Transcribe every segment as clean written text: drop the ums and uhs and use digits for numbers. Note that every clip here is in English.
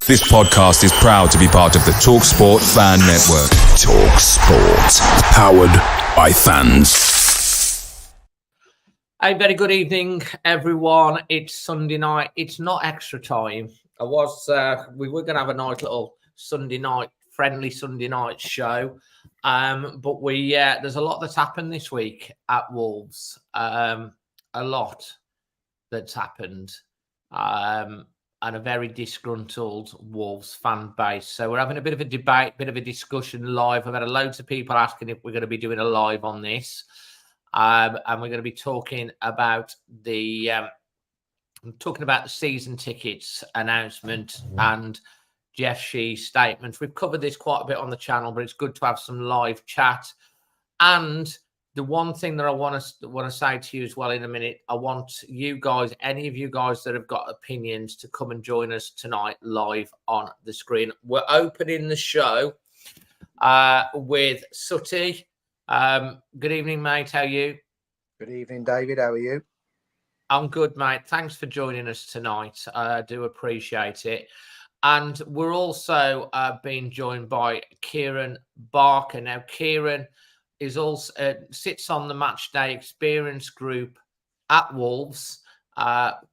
This podcast is proud to be part of the TalkSport Fan Network. TalkSport. Powered by fans. A very good evening, everyone. It's Sunday night. It's not extra time. We were going to have a nice little Sunday night, friendly Sunday night show. But there's a lot that's happened this week at Wolves. A lot that's happened. And a very disgruntled Wolves fan base. So we're having a bit of a debate, bit of a discussion live. I've had loads of people asking if we're going to be doing a live on this. And we're going to be talking about the season tickets announcement and Jeff Shee's statement. We've covered this quite a bit on the channel, but it's good to have some live chat. And the one thing that I want to say to you as well in a minute, I want you guys, any of you guys that have got opinions, to come and join us tonight live on the screen. We're opening the show with Sutty. Good evening, mate. How are you? Good evening, David. How are you? I'm good, mate. Thanks for joining us tonight. I do appreciate it. And we're also being joined by Kieran Barker. Now, Kieran is also sits on the match day experience group at Wolves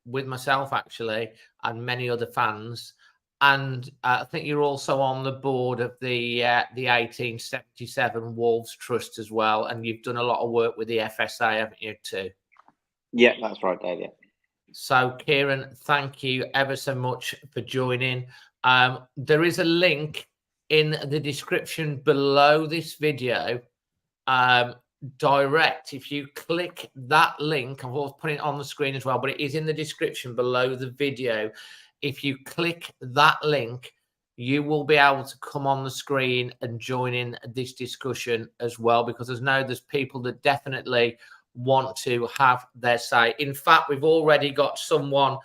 with myself, actually, and many other fans. And I think you're also on the board of the 1877 Wolves Trust as well. And you've done a lot of work with the FSA, haven't you, too? Yeah, that's right, Dave. Yeah. So, Kieran, thank you ever so much for joining. There is a link in the description below this video. Direct. If you click that link, I've also put it on the screen as well, but it is in the description below the video. If you click that link, you will be able to come on the screen and join in this discussion as well, because there's people that definitely want to have their say. In fact, we've already got someone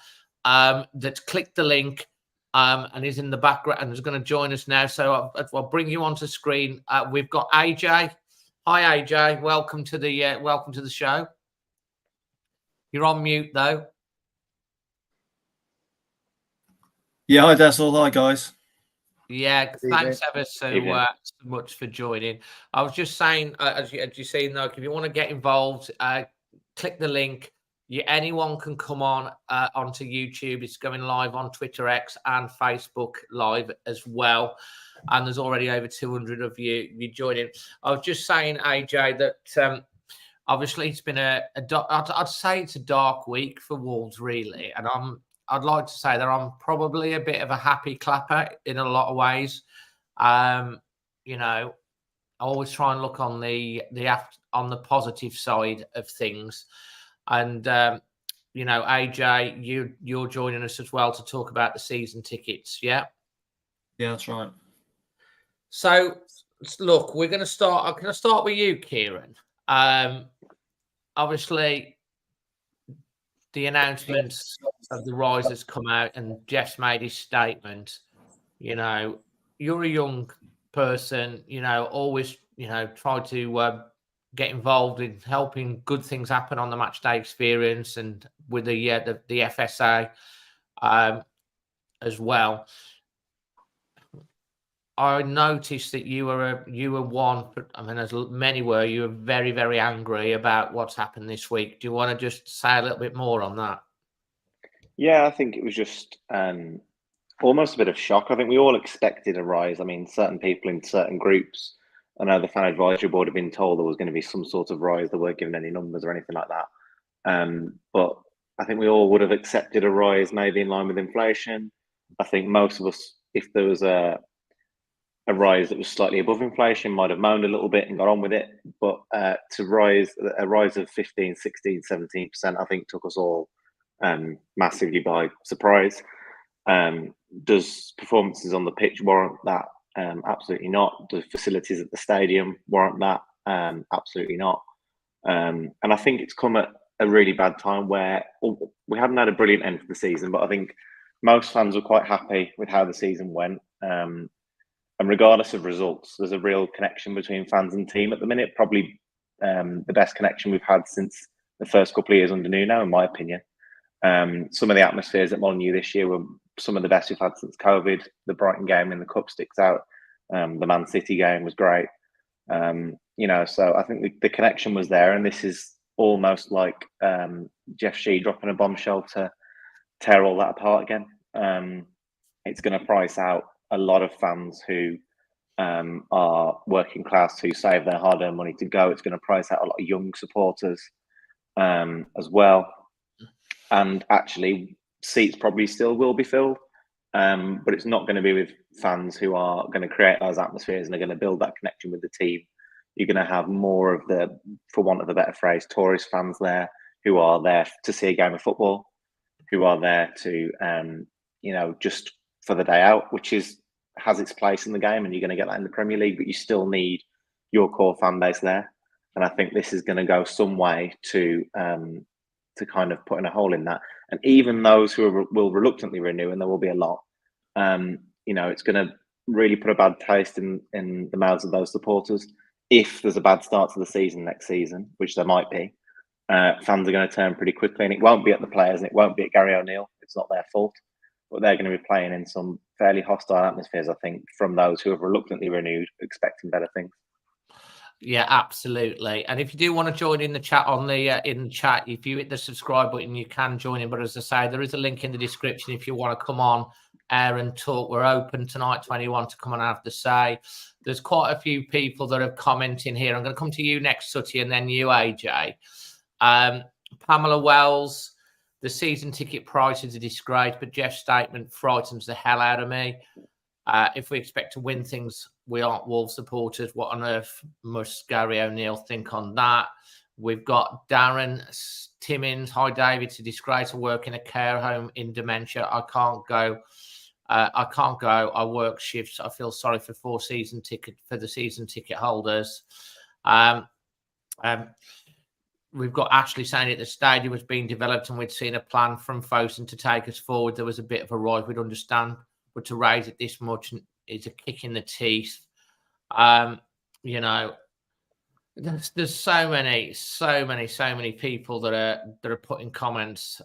that's clicked the link and is in the background and is going to join us now. So I'll bring you onto screen. We've got AJ. Hi, AJ. Welcome to the show. You're on mute, though. Yeah, hi, Dazzle. Hi, guys. Yeah, thanks ever so much for joining. I was just saying, as you seen, though, if you want to get involved, click the link. Anyone can come on onto YouTube. It's going live on Twitter X and Facebook Live as well. And there's already over 200 of you joining. I was just saying, AJ, that obviously it's been I'd say it's a dark week for Wolves, really. And I'd like to say that I'm probably a bit of a happy clapper in a lot of ways. I always try and look on the positive side of things. And AJ, you're joining us as well to talk about the season tickets. Yeah. Yeah, that's right. So, look, we're going to start. I'm going to start with you, Kieran. Obviously, the announcements of the Rise has come out, and Jeff's made his statement. You're a young person. Always, try to get involved in helping good things happen on the match day experience, and with the FSA as well. I noticed that you were one. I mean, as many were. You were very, very angry about what's happened this week. Do you want to just say a little bit more on that? Yeah, I think it was just almost a bit of shock. I think we all expected a rise. I mean, certain people in certain groups, I know the fan advisory board had been told there was going to be some sort of rise. They weren't given any numbers or anything like that. But I think we all would have accepted a rise, maybe in line with inflation. I think most of us, if there was a rise that was slightly above inflation, might have moaned a little bit and got on with it. But a rise of 15, 16, 17%, I think took us all massively by surprise. Does performances on the pitch warrant that? Absolutely not. Do facilities at the stadium warrant that? Absolutely not. And I think it's come at a really bad time where we haven't had a brilliant end to the season, but I think most fans were quite happy with how the season went. And regardless of results, there's a real connection between fans and team at the minute. Probably the best connection we've had since the first couple of years under Nuno, in my opinion. Some of the atmospheres at Molineux this year were some of the best we've had since COVID. The Brighton game in the Cup sticks out. The Man City game was great. So I think the connection was there, and this is almost like Jeff Shee dropping a bombshell to tear all that apart again. It's going to price out a lot of fans who are working class, who save their hard-earned money to go. It's going to price out a lot of young supporters as well. And actually, seats probably still will be filled, but it's not going to be with fans who are going to create those atmospheres and are going to build that connection with the team. You're going to have more of the, for want of a better phrase, tourist fans there who are there to see a game of football, who are there to, just for the day out, which has its place in the game, and you're going to get that in the Premier League, but you still need your core fan base there. And I think this is going to go some way to kind of putting a hole in that. And even those who will reluctantly renew, and there will be a lot, it's going to really put a bad taste in the mouths of those supporters. If there's a bad start to the season next season, which there might be, fans are going to turn pretty quickly, and it won't be at the players, and it won't be at Gary O'Neill. It's not their fault, but they're going to be playing in some fairly hostile atmospheres, I think, from those who have reluctantly renewed, expecting better things. Yeah, absolutely. And if you do want to join in the chat in the chat, if you hit the subscribe button, you can join in. But as I say, there is a link in the description if you want to come on air and talk. We're open tonight to anyone to come on and have to say. There's quite a few people that have commented here. I'm going to come to you next, Sooty, and then you, AJ. Pamela Wells, the season ticket price is a disgrace, but Jeff's statement frightens the hell out of me. If we expect to win things, we aren't Wolves supporters. What on earth must Gary O'Neill think on that? We've got Darren Timmins. Hi, David. It's a disgrace to work in a care home in dementia. I can't go. I work shifts. I feel sorry for the season ticket holders. We've got Ashley saying that the stadium was being developed and we'd seen a plan from Fosun to take us forward. There was a bit of a rise, we'd understand, but to raise it this much is a kick in the teeth. There's so many people that are putting comments.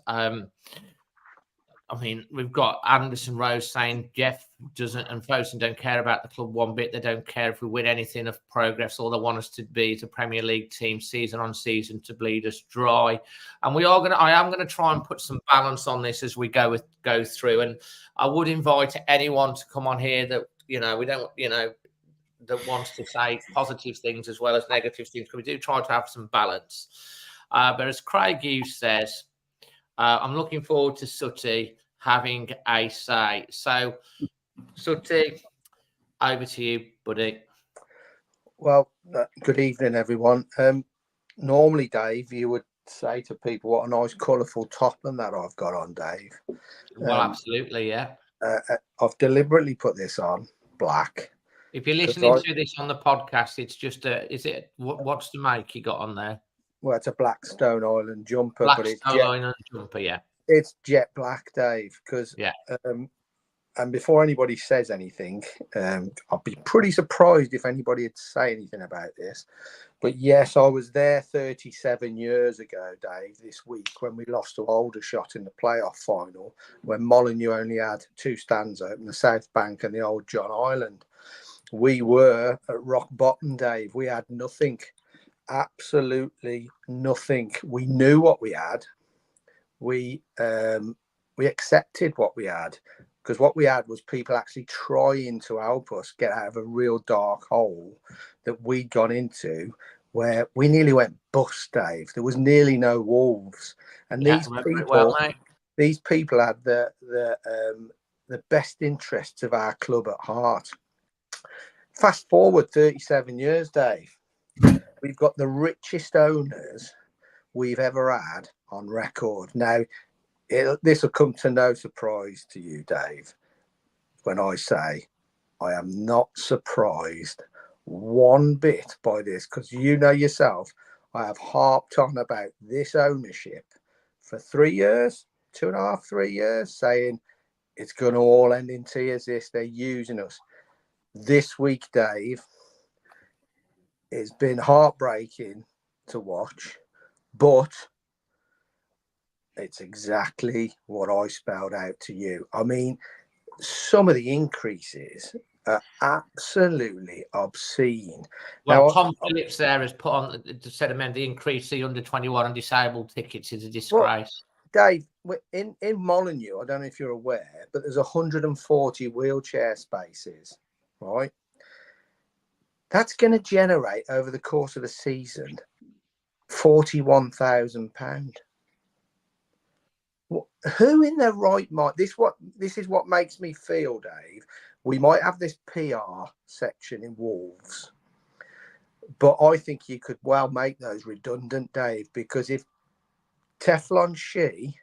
We've got Anderson Rose saying Jeff doesn't and Fosun don't care about the club one bit. They don't care if we win anything of progress. All they want us to be is a Premier League team season on season to bleed us dry. And I am going to try and put some balance on this as we go through. And I would invite anyone to come on here that, that wants to say positive things as well as negative things, because we do try to have some balance. But as Craig Hughes says, I'm looking forward to Sooty having a say. So, Sooty, over to you, buddy. Well, good evening, everyone. Normally, Dave, you would say to people, what a nice colourful top and that I've got on, Dave. Well, absolutely, yeah. I've deliberately put this on black. If you're listening to this on the podcast, it's just what's the make you got on there? Well, it's a black Stone Island jumper, Black but it's Stone Island jumper, yeah. It's jet black, Dave. Because and before anybody says anything, I'd be pretty surprised if anybody would say anything about this. But yes, I was there 37 years ago, Dave, this week when we lost to Aldershot in the playoff final, when Molineux only had two stands open, the South Bank and the old John Island. We were at rock bottom, Dave. We had nothing. Absolutely nothing. We knew what we had. We accepted what we had, because what we had was people actually trying to help us get out of a real dark hole that we'd gone into, where we nearly went bust, Dave. There was nearly no Wolves, and these people had the best interests of our club at heart. Fast forward 37 years, Dave. We've got the richest owners we've ever had on record. Now, this will come to no surprise to you, Dave, when I say I am not surprised one bit by this, because you know yourself, I have harped on about this ownership for 3 years, 2.5, 3 years, saying it's going to all end in tears. They're using us. This week, Dave, it's been heartbreaking to watch, but It's exactly what I spelled out to you. I mean, some of the increases are absolutely obscene. Well, Now, Tom Phillips there has put on, said, the increase the under 21 and disabled tickets is a disgrace. Well, Dave, in Molineux, I don't know if you're aware, but there's 140 wheelchair spaces, right? That's going to generate over the course of the season £41,000. Who in their right mind? This is what makes me feel, Dave. We might have this PR section in Wolves, but I think you could well make those redundant, Dave, because if Teflon She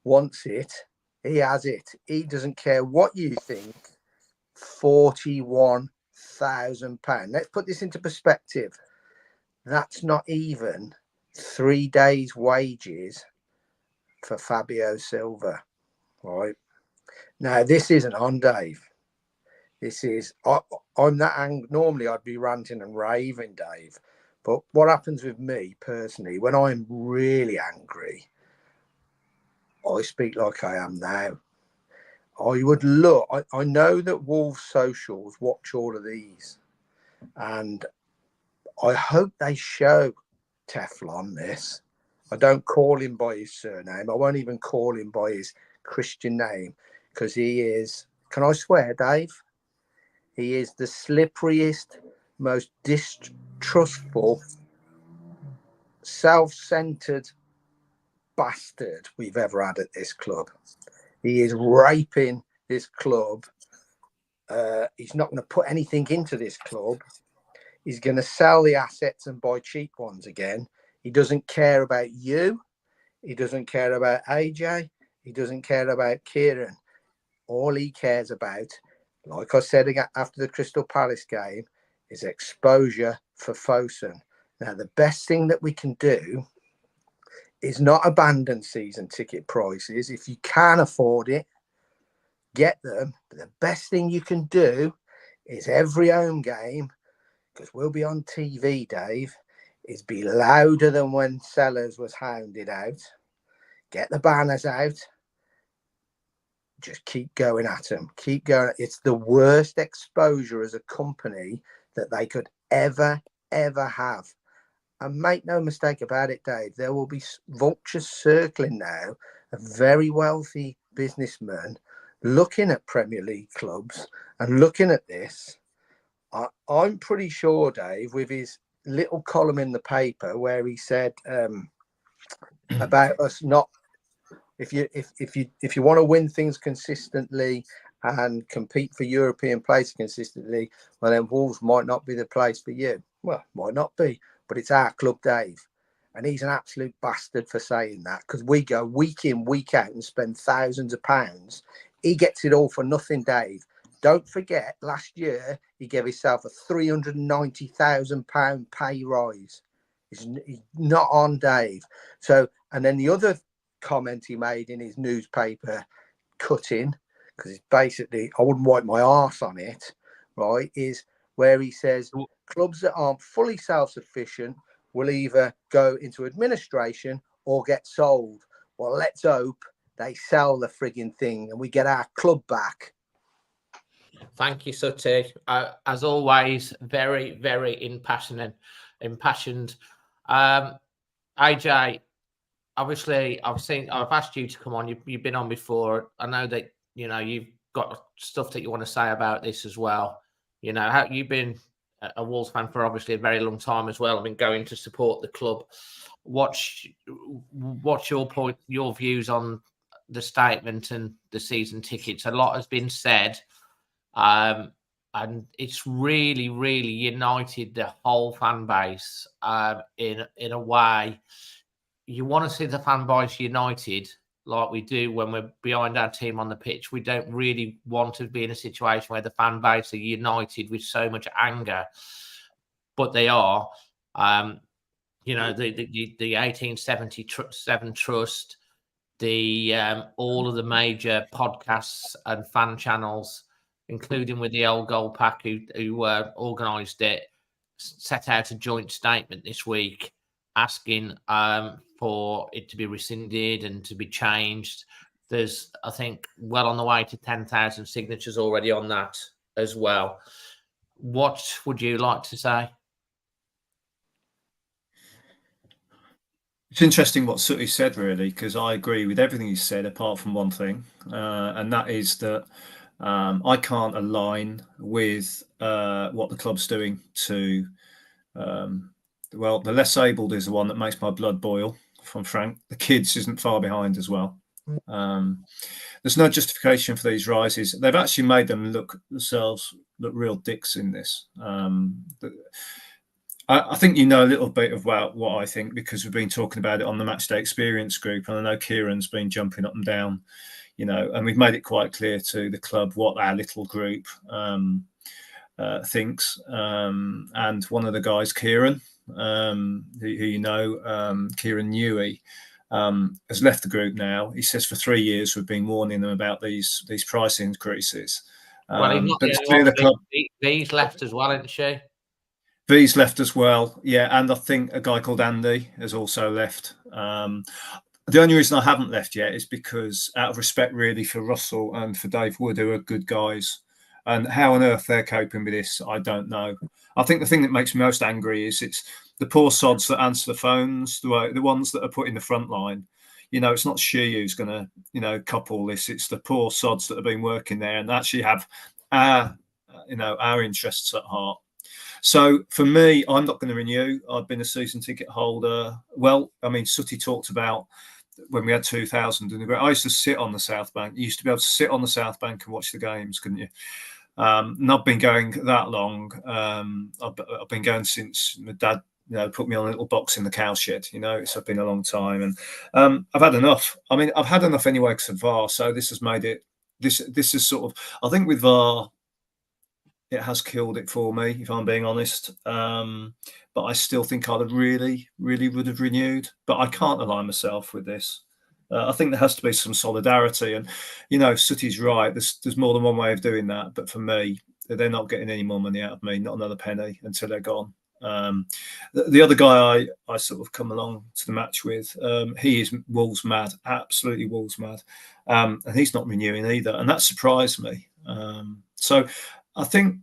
wants it, he has it. He doesn't care what you think. £41,000. Let's put this into perspective. That's not even 3 days' wages for Fabio Silva, right? Now, this isn't on, Dave. This is, I'm that angry. Normally, I'd be ranting and raving, Dave. But what happens with me personally, when I'm really angry, I speak like I am now. I would look, I know that Wolves socials watch all of these, and I hope they show Teflon this. I don't call him by his surname. I won't even call him by his Christian name, because he is, can I swear, Dave? He is the slipperiest, most distrustful, self-centered bastard we've ever had at this club. He is raping this club. He's not going to put anything into this club. He's going to sell the assets and buy cheap ones again. He doesn't care about you. He doesn't care about AJ. He doesn't care about Kieran. All he cares about, like I said after the Crystal Palace game, is exposure for Fosun. Now, the best thing that we can do is not abandon season ticket prices. If you can afford it, get them. But the best thing you can do is every home game, because we'll be on TV, Dave, is be louder than when Sellers was hounded out. Get the banners out. Just keep going at them. Keep going. It's the worst exposure as a company that they could ever have. And make no mistake about it, Dave, there will be vultures circling now, a very wealthy businessman looking at Premier League clubs and looking at this. I'm pretty sure, Dave, with his little column in the paper where he said about us not, if you want to win things consistently and compete for European place consistently, well, then Wolves might not be the place for you. Well, might not be, but it's our club, Dave. And he's an absolute bastard for saying that, because we go week in, week out and spend thousands of pounds. He gets it all for nothing, Dave. Don't forget, last year, he gave himself a £390,000 pay rise. He's not on, Dave. So, and then the other comment he made in his newspaper cutting, because it's basically, I wouldn't wipe my arse on it, right, is where he says clubs that aren't fully self-sufficient will either go into administration or get sold. Well, let's hope they sell the frigging thing and we get our club back. Thank you, Sutty. As always, very, very impassioned. AJ, obviously, I've asked you to come on. You've been on before. I know that you've got stuff that you want to say about this as well. How you've been a Wolves fan for obviously a very long time as well. I mean, going to support the club. What's your views on the statement and the season tickets? A lot has been said, and it's really, really united the whole fan base in a way. You want to see the fan base united like we do when we're behind our team on the pitch. We don't really want to be in a situation where the fan base are united with so much anger, but they are. The 1877 Trust, all of the major podcasts and fan channels, including with the Old Gold Pack who organised it, set out a joint statement this week asking for it to be rescinded and to be changed. There's, I think, well on the way to 10,000 signatures already on that as well. What would you like to say? It's interesting what Sooty said, really, because I agree with everything he said, apart from one thing, and that is that I can't align with what the club's doing to, well, the less abled is the one that makes my blood boil, from Frank. The kids isn't far behind as well. There's no justification for these rises. They've actually made themselves look real dicks in this. I think you know a little bit about what I think, because we've been talking about it on the Matchday Experience group, and I know Kieran's been jumping up and down, and we've made it quite clear to the club what our little group thinks. And one of the guys, Kieran, who you know, Kieran Newey, has left the group now. He says for 3 years we've been warning them about these price increases. Well, he's not but the only the club. V's left as well, isn't she? V's left as well, yeah, and I think a guy called Andy has also left. The only reason I haven't left yet is because, out of respect, really, for Russell and for Dave Wood, who are good guys, and how on earth they're coping with this, I don't know. I think the thing that makes me most angry is it's the poor sods that answer the phones, the ones that are put in the front line. It's not she who's going to, cop all this. It's the poor sods that have been working there and actually have our interests at heart. So for me, I'm not going to renew. I've been a season ticket holder. Well, I mean, Sooty talked about when we had 2,000. And I used to sit on the South Bank. You used to be able to sit on the South Bank and watch the games, couldn't you? Not been going that long. I've been going since my dad, put me on a little box in the cowshed. It's been a long time, and I've had enough. I mean, I've had enough anyway because of VAR. So this has made it. This is sort of. I think with VAR, it has killed it for me, if I'm being honest. But I still think I'd have really, really would have renewed. But I can't align myself with this. I think there has to be some solidarity. And, Sooty's right. There's more than one way of doing that. But for me, they're not getting any more money out of me, not another penny, until they're gone. The other guy I sort of come along to the match with, he is Wolves mad, absolutely Wolves mad. And he's not renewing either. And that surprised me. So I think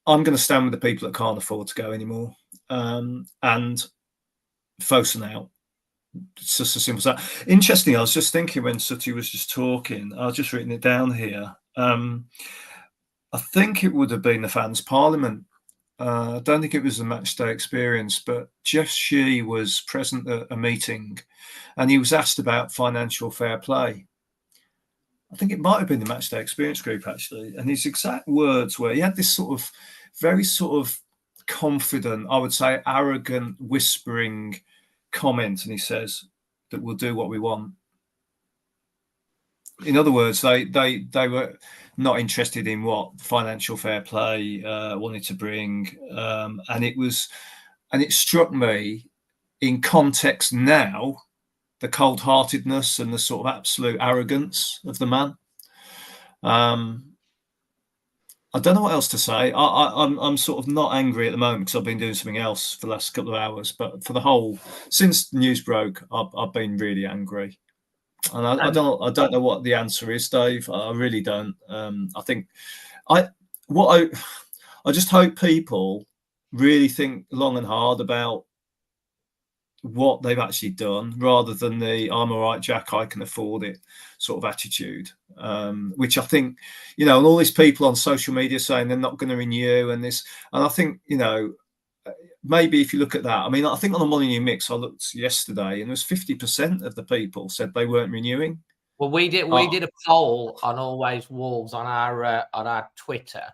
I'm going to stand with the people that can't afford to go anymore, and Fosun out. It's just as simple as that. Interesting, I was just thinking when Sooty was just talking, I was just writing it down here. I think it would have been the Fans Parliament. I don't think it was a Matchday Experience, but Jeff Shee was present at a meeting and he was asked about financial fair play. I think it might have been the Matchday Experience group, actually. And his exact words were, he had this sort of very sort of confident, I would say arrogant, whispering comment. And he says that we'll do what we want. In other words, they were not interested in what financial fair play wanted to bring. And it struck me in context now, the cold-heartedness and the sort of absolute arrogance of the man. I don't know what else to say. I'm sort of not angry at the moment because I've been doing something else for the last couple of hours. But for the whole, since the news broke, I've been really angry. And I don't know what the answer is, Dave. I really don't. I just hope people really think long and hard about what they've actually done, rather than the "I'm all right, Jack, I can afford it" sort of attitude, which I think, and all these people on social media saying they're not going to renew and this, and I think, maybe if you look at that, I mean, I think on the Molyneux Mix, I looked yesterday and there's 50% of the people said they weren't renewing. Well, we did a poll on Always Wolves on our Twitter,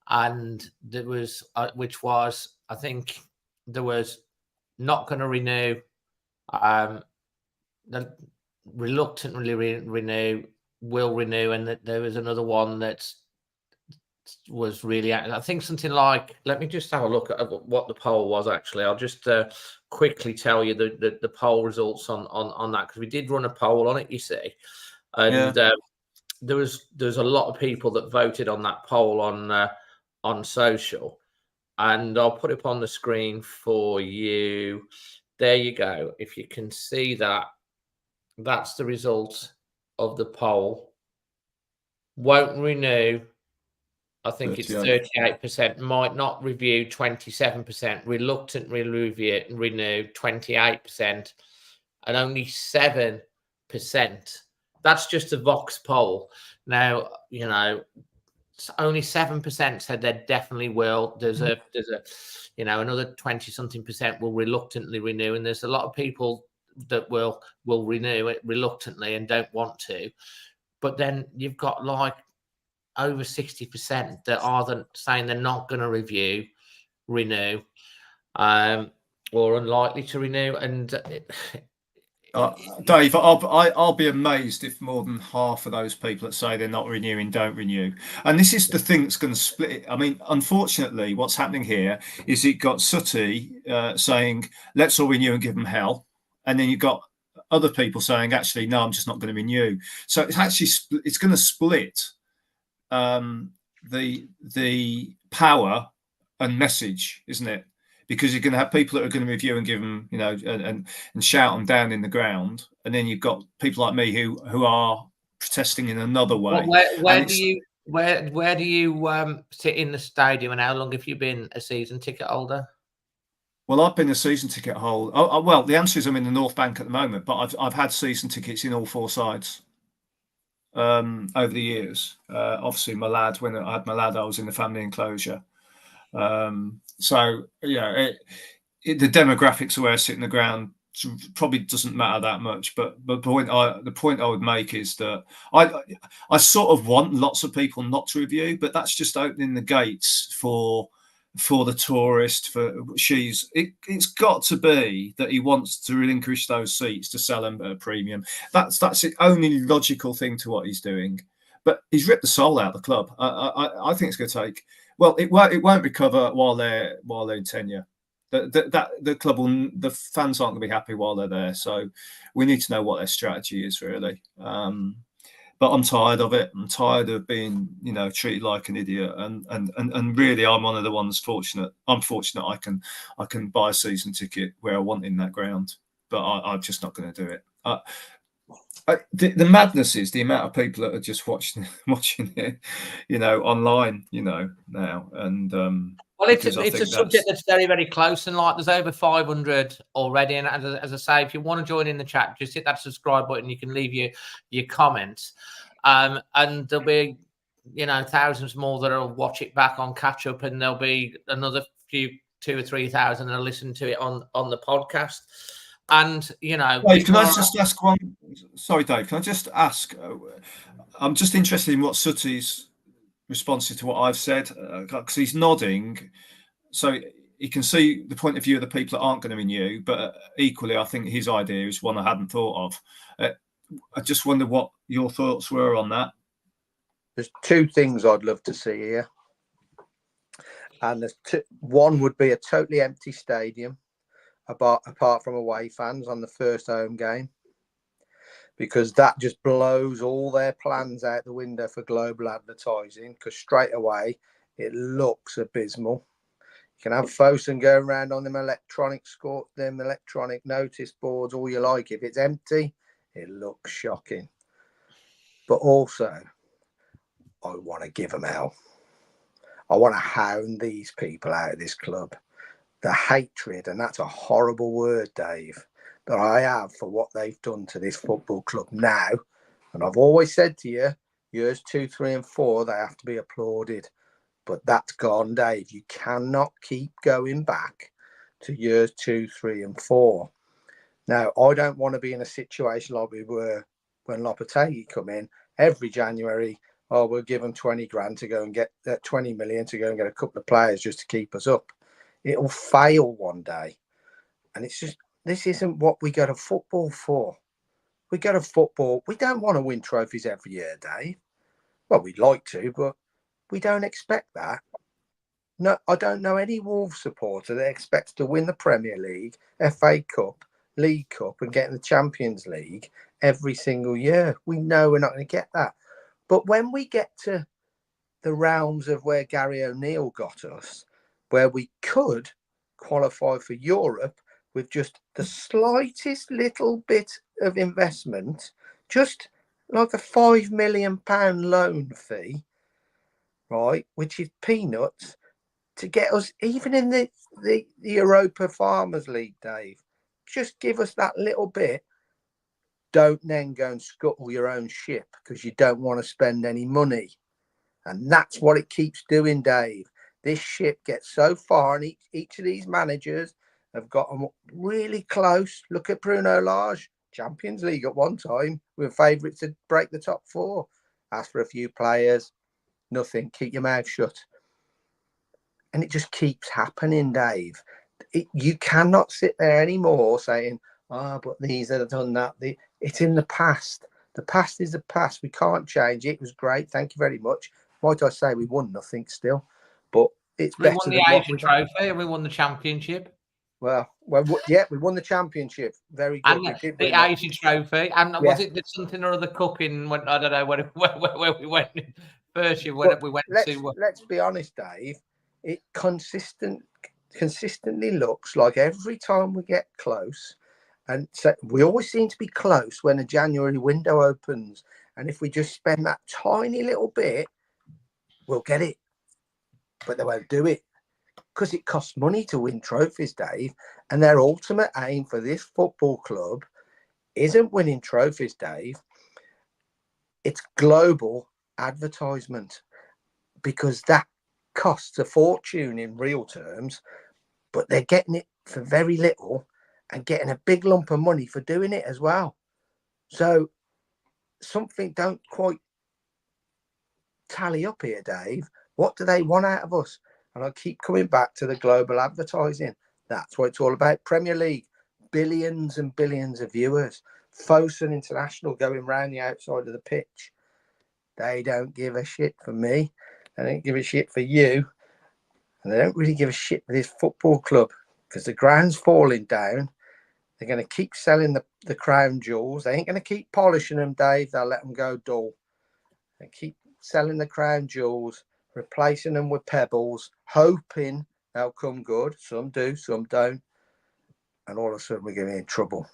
and there was which was, I think there was not going to renew, reluctantly renew, will renew, and that there was another one that was really, I think something like, let me just have a look at what the poll was actually. I'll just quickly tell you the poll results on that, because we did run a poll on it, you see, and there was a lot of people that voted on that poll on social, and I'll put it up on the screen for you. there you go. If you can see that, that's the result of the poll. Won't renew. I think 38. It's 38%. Might not review, 27%. Reluctantly renew, 28%. And only 7%. That's just a Vox poll. Now, you know, only 7% said they definitely will. There's a another 20-something% will reluctantly renew, and there's a lot of people that will renew it reluctantly and don't want to. But then you've got like over 60% that are saying they're not going to renew, or unlikely to renew. And Dave, I'll be amazed if more than half of those people that say they're not renewing don't renew. And this is the thing that's going to split it. I mean, unfortunately, what's happening here is it got Sutty saying, let's all renew and give them hell. And then you've got other people saying, actually, no, I'm just not going to renew. So it's actually it's going to split the power and message, isn't it? Because you're going to have people that are going to review and give them, you know, and shout them down in the ground, and then you've got people like me who are protesting in another way. Well, where do you sit in the stadium, and how long have you been a season ticket holder? Well, I've been a season ticket holder. Well, the answer is I'm in the North Bank at the moment, but I've had season tickets in all four sides over the years. Obviously, when I had my lad, I was in the family enclosure. So yeah, the demographics of where I sit in the ground probably doesn't matter that much. But the point I would make is that I sort of want lots of people not to review, but that's just opening the gates for the tourist. It's got to be that he wants to relinquish those seats to sell them at a premium. That's the only logical thing to what he's doing. But he's ripped the soul out of the club. I think it's going to take. Well, it won't recover while they're in tenure. The club the fans aren't going to be happy while they're there. So we need to know what their strategy is really. But I'm tired of it. I'm tired of being, you know, treated like an idiot. And really, I'm one of the ones fortunate. I'm fortunate I can buy a season ticket where I want in that ground. But I'm just not going to do it. The madness is the amount of people that are just watching it, you know, online, you know, now. And well, it's a subject that's very, very close, and like there's over 500 already. And as I say, if you want to join in the chat, just hit that subscribe button. You can leave your comments, and there'll be, you know, thousands more that'll watch it back on catch up, and there'll be another few 2,000 or 3,000 that'll listen to it on the podcast. And, you know, Dave, can I just ask one? Sorry, Dave, can I just ask? I'm just interested in what Sutty's response is to what I've said, because he's nodding, so he can see the point of view of the people that aren't going to renew. But equally, I think his idea is one I hadn't thought of. I just wonder what your thoughts were on that. There's two things I'd love to see here, and one would be a totally empty stadium, apart from away fans on the first home game, because that just blows all their plans out the window for global advertising, because straight away it looks abysmal. You can have Fosun going around on them electronic notice boards all you like. If it's empty, it looks shocking. But also, I want to give them hell. I want to hound these people out of this club. The hatred, and that's a horrible word, Dave, that I have for what they've done to this football club now. And I've always said to you, years 2, 3 and 4, they have to be applauded. But that's gone, Dave. You cannot keep going back to years 2, 3 and 4. Now, I don't want to be in a situation like we were when Lopetegui come in every January. Oh, we'll give them 20 grand to go and get 20 million to go and get a couple of players just to keep us up. It'll fail one day. And it's just, this isn't what we go to football for. We go to football. We don't want to win trophies every year, Dave. Well, we'd like to, but we don't expect that. No, I don't know any Wolves supporter that expects to win the Premier League, FA Cup, League Cup, and get in the Champions League every single year. We know we're not going to get that. But when we get to the realms of where Gary O'Neill got us, where we could qualify for Europe with just the slightest little bit of investment, just like a £5 million loan fee, right, which is peanuts, to get us even in the Europa Farmers League, Dave. Just give us that little bit. Don't then go and scuttle your own ship because you don't want to spend any money. And that's what it keeps doing, Dave. This ship gets so far, and each of these managers have gotten really close. Look at Bruno Lage, Champions League at one time. We were favourites to break the top four. Ask for a few players, nothing. Keep your mouth shut. And it just keeps happening, Dave. You cannot sit there anymore saying, "Oh, but these have done that." It's in the past. The past is the past. We can't change it. It was great. Thank you very much. Might I say we won nothing still, but it's better than we won the Asian Trophy and we won the championship. Well, yeah, we won the championship. Very good. And the Asian Trophy. And was it something or other cooking? When I don't know where we went first year. When we went to. Let's be honest, Dave. It consistently looks like every time we get close, and so we always seem to be close when a January window opens. And if we just spend that tiny little bit, we'll get it. But they won't do it because it costs money to win trophies, Dave. And their ultimate aim for this football club isn't winning trophies, Dave. It's global advertisement, because that costs a fortune in real terms, but they're getting it for very little and getting a big lump of money for doing it as well. So something don't quite tally up here, Dave. What do they want out of us? And I keep coming back to the global advertising. That's what it's all about. Premier League, billions and billions of viewers. Fosun International going round the outside of the pitch. They don't give a shit for me. They don't give a shit for you. And they don't really give a shit for this football club, because the ground's falling down. They're going to keep selling the crown jewels. They ain't going to keep polishing them, Dave. They'll let them go dull. They keep selling the crown jewels, replacing them with pebbles, hoping they'll come good. Some do, some don't. And all of a sudden we're going to be in trouble.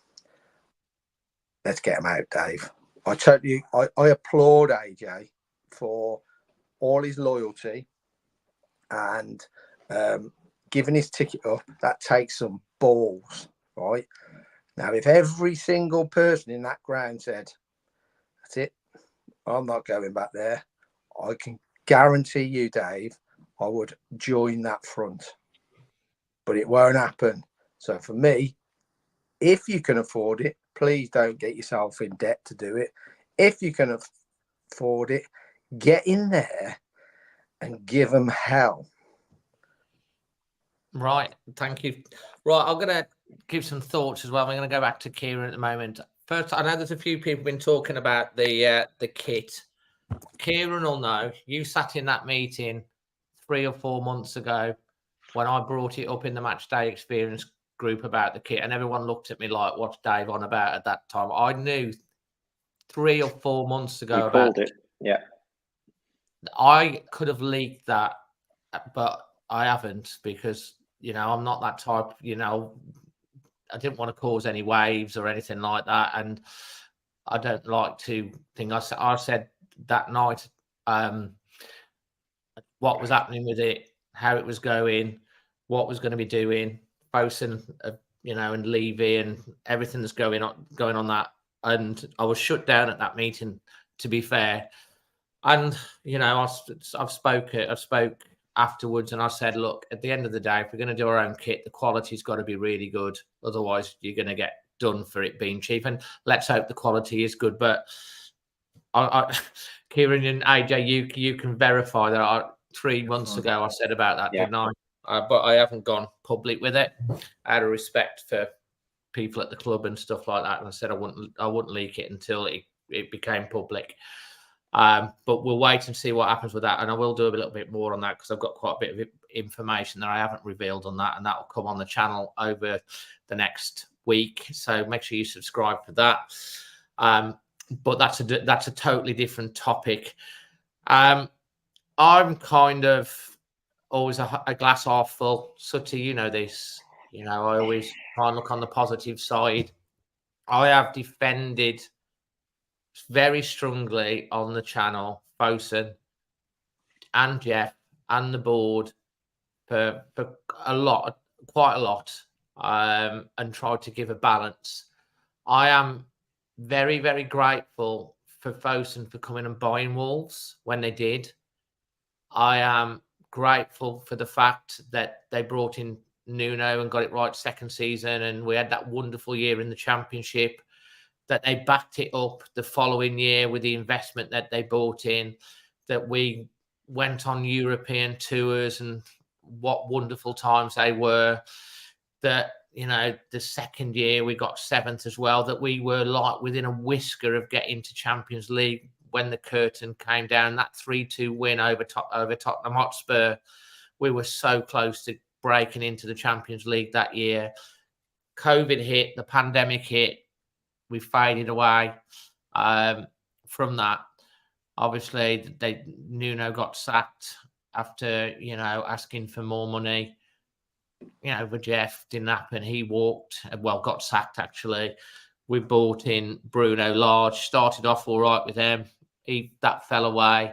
Let's get them out, Dave. I applaud AJ for all his loyalty and giving his ticket up. That takes some balls, right? Now, if every single person in that ground said, "That's it, I'm not going back there," I can guarantee you, Dave, I would join that front. But it won't happen. So for me, if you can afford it, please don't get yourself in debt to do it. If you can afford it, get in there and give them hell. Right. Thank you. Right. I'm going to give some thoughts as well. I'm going to go back to Kieran at the moment. First, I know there's a few people been talking about the kit. Kieran will know. You sat in that meeting 3 or 4 months ago when I brought it up in the match day experience group about the kit, and everyone looked at me like, "What's Dave on about?" At that time, I knew 3 or 4 months ago about it. Yeah, I could have leaked that, but I haven't, because I'm not that type. I didn't want to cause any waves or anything like that, and I don't like to think. I said that night what was happening with it, how it was going, what was going to be doing, Fosun, and Levy and everything that's going on that. And I was shut down at that meeting, to be fair. And I've spoke afterwards, and I said, look, at the end of the day, if we're going to do our own kit, the quality's got to be really good. Otherwise, you're going to get done for it being cheap. And let's hope the quality is good. But Kieran and AJ, you can verify that 3 months ago I said about that, didn't I? But I haven't gone public with it out of respect for people at the club and stuff like that. And I said I wouldn't leak it until it became public. But we'll wait and see what happens with that. And I will do a little bit more on that, because I've got quite a bit of information that I haven't revealed on that, and that will come on the channel over the next week. So make sure you subscribe for that. But that's a totally different topic. I'm kind of always a glass half full. Sutty, you know this. You know, I always try and look on the positive side. I have defended very strongly on the channel, Fosun and Jeff and the board for quite a lot, and tried to give a balance. I am very, very grateful for Fosun for coming and buying Wolves when they did. I am grateful for the fact that they brought in Nuno and got it right second season, and we had that wonderful year in the Championship, that they backed it up the following year with the investment that they brought in, that we went on European tours, and what wonderful times they were. That, you know, the second year we got 7th as well, that we were like within a whisker of getting to Champions League when the curtain came down. That 3-2 win over Tottenham Hotspur, we were so close to breaking into the Champions League that year. COVID hit, the pandemic hit, we faded away from that. Obviously, Nuno got sacked after, you know, asking for more money. You know, with Jeff, didn't happen. He got sacked actually. We brought in Bruno Lage, started off all right with him. That fell away,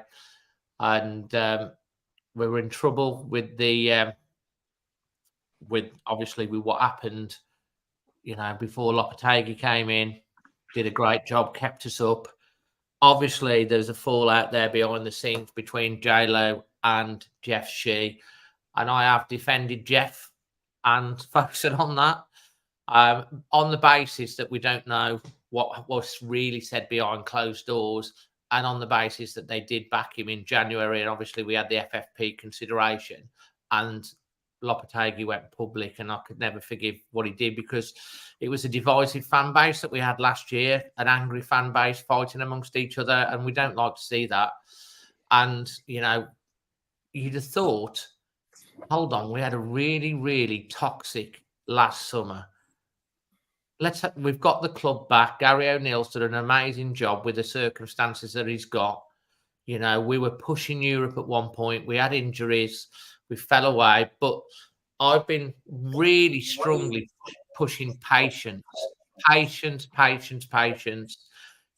and we were in trouble with with what happened. You know, before Lopetegui came in, did a great job, kept us up. Obviously, there's a fallout there behind the scenes between J-Lo and Jeff Shee, and I have defended Jeff and Fosun on that, on the basis that we don't know what was really said behind closed doors, and on the basis that they did back him in January, and obviously we had the FFP consideration, and Lopetegui went public, and I could never forgive what he did, because it was a divisive fan base that we had last year, an angry fan base fighting amongst each other, and we don't like to see that. And, you know, you'd have thought, hold on, we had a really, really toxic last summer. We've got the club back. Gary O'Neill's done an amazing job with the circumstances that he's got. You know, we were pushing Europe at one point. We had injuries. We fell away. But I've been really strongly pushing patience.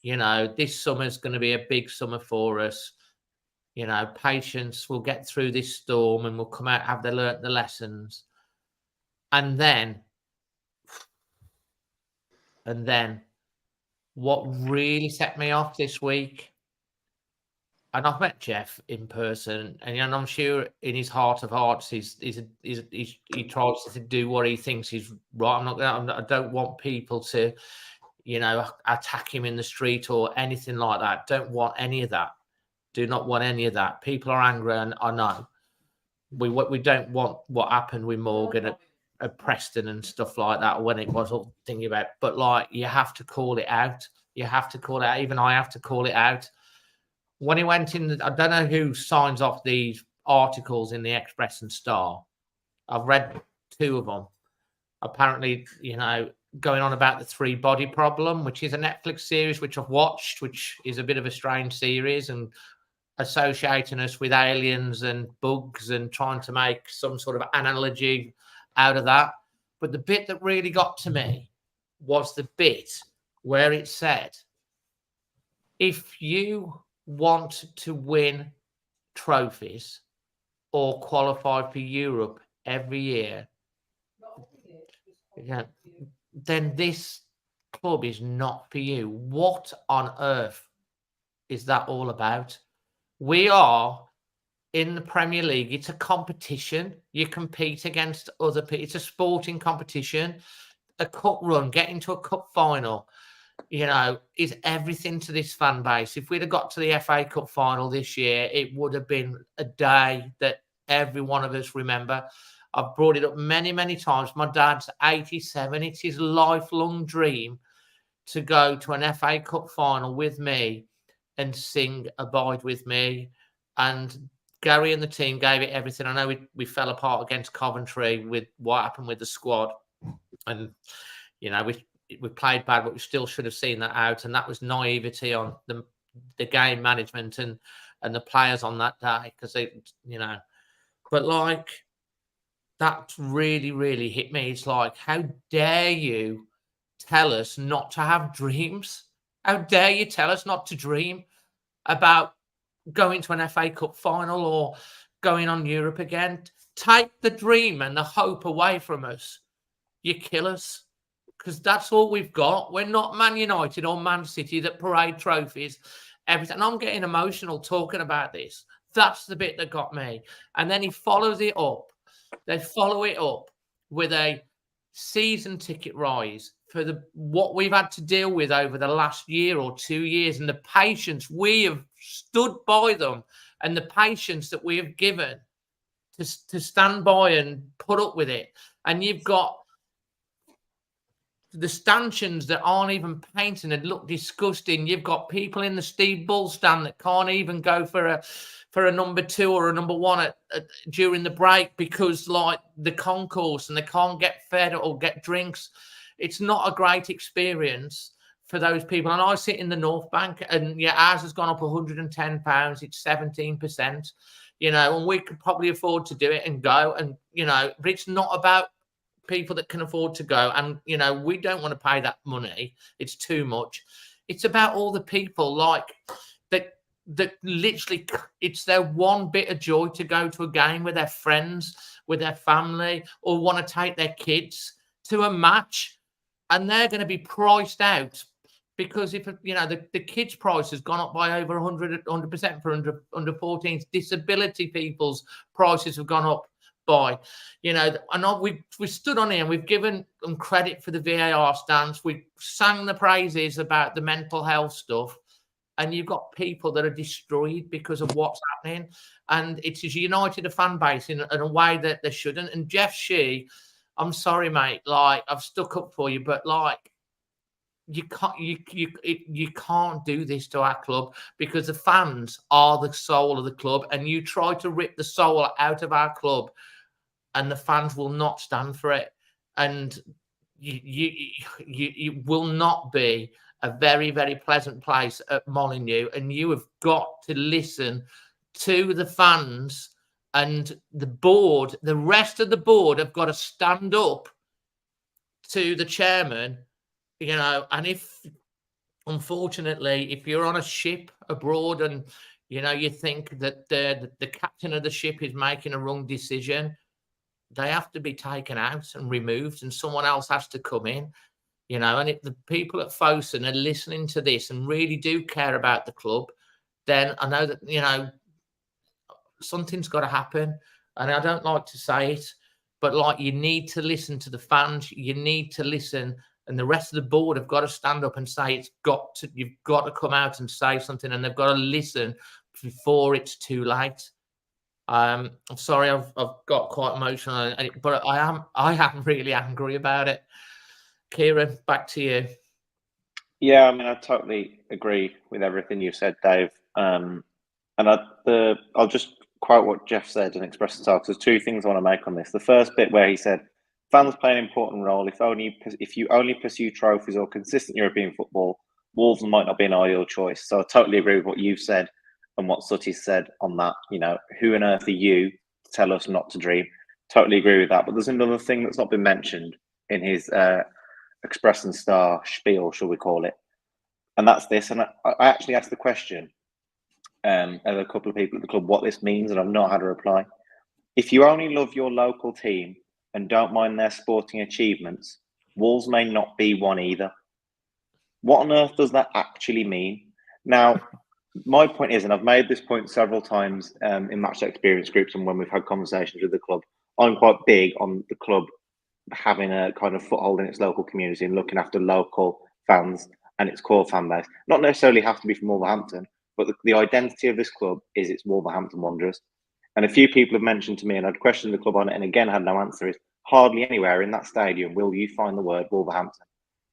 You know, this summer's going to be a big summer for us. You know, patience. We'll get through this storm and we'll come out, have they learnt the lessons. And then what really set me off this week, and I've met Jeff in person, and I'm sure in his heart of hearts, he tries to do what he thinks is right. I don't want people to, you know, attack him in the street or anything like that. Don't want any of that. Do not want any of that. People are angry, and I know. We don't want what happened with Morgan at Preston and stuff like that, when it was all thinking about. But like, you have to call it out. You have to call it out. Even I have to call it out. When he went in, I don't know who signs off these articles in the Express and Star. I've read 2 of them. Apparently, you know, going on about the 3 Body Problem, which is a Netflix series which I've watched, which is a bit of a strange series, and associating us with aliens and bugs and trying to make some sort of analogy out of that. But the bit that really got to me was the bit where it said, if you want to win trophies or qualify for Europe every year, then this club is not for you. What on earth is that all about? We are in the Premier League. It's a competition. You compete against other people. It's a sporting competition. A cup run, getting to a cup final, you know, is everything to this fan base. If we'd have got to the FA Cup final this year, it would have been a day that every one of us remember. I've brought it up many, many times. My dad's 87. It's his lifelong dream to go to an FA Cup final with me and sing Abide With Me. And Gary and the team gave it everything. I know we fell apart against Coventry with what happened with the squad. And, you know, we played bad, but we still should have seen that out. And that was naivety on the game management and the players on that day, because they, you know, but like, that really, really hit me. It's like, how dare you tell us not to have dreams? How dare you tell us not to dream about going to an FA Cup final or going on Europe again? Take the dream and the hope away from us. You kill us, because that's all we've got. We're not Man United or Man City that parade trophies. Everything. I'm getting emotional talking about this. That's the bit that got me. And then he follows it up. They follow it up with a season ticket rise for what we've had to deal with over the last year or 2 years, and the patience we have stood by them, and the patience that we have given to stand by and put up with it. And you've got the stanchions that aren't even painted and look disgusting. You've got people in the Steve Bull stand that can't even go for a number 2 or a number 1 during the break because, like, the concourse, and they can't get fed or get drinks. It's not a great experience for those people. And I sit in the North Bank, and yeah, ours has gone up £110. It's 17%, and we could probably afford to do it and go. And, but it's not about people that can afford to go. And, we don't want to pay that money. It's too much. It's about all the people that literally, it's their one bit of joy to go to a game with their friends, with their family, or want to take their kids to a match, and they're going to be priced out because if the kids' price has gone up by over 100% for under 14s. Disability people's prices have gone up by, and we stood on here and we've given them credit for the VAR stance. We sang the praises about the mental health stuff. And you've got people that are destroyed because of what's happening. And it's as united a fan base in a way that they shouldn't. And Jeff Shee, I'm sorry, mate. Like, I've stuck up for you, but like, you can't do this to our club, because the fans are the soul of the club. And you try to rip the soul out of our club, and the fans will not stand for it. And you will not be a very, very pleasant place at Molineux, and you have got to listen to the fans and the board. The rest of the board have got to stand up to the chairman, and if, unfortunately, if you're on a ship abroad and, you think that the captain of the ship is making a wrong decision, they have to be taken out and removed, and someone else has to come in. And if the people at Fosun are listening to this and really do care about the club, then I know that, something's got to happen. And I don't like to say it, but like, you need to listen to the fans. You need to listen, and the rest of the board have got to stand up and say you've got to come out and say something, and they've got to listen before it's too late. I'm sorry, I've got quite emotional, but I am really angry about it. Kieran, back to you. Yeah, I mean, I totally agree with everything you said, Dave. And I'll just quote what Jeff said and express the talk. There's 2 things I want to make on this. The first bit where he said, fans play an important role. If you only pursue trophies or consistent European football, Wolves might not be an ideal choice. So I totally agree with what you've said and what Sutty said on that. Who on earth are you to tell us not to dream? Totally agree with that. But there's another thing that's not been mentioned in his Express and Star spiel, shall we call it, and that's this. And I actually asked the question of a couple of people at the club what this means, and I've not had a reply. If you only love your local team and don't mind their sporting achievements, Wolves may not be one either. What on earth does that actually mean? Now, my point is, and I've made this point several times in match experience groups and when we've had conversations with the club, I'm quite big on the club having a kind of foothold in its local community and looking after local fans and its core fan base. Not necessarily have to be from Wolverhampton, but the identity of this club is its Wolverhampton Wanderers. And a few people have mentioned to me, and I'd questioned the club on it and again had no answer, is hardly anywhere in that stadium will you find the word Wolverhampton.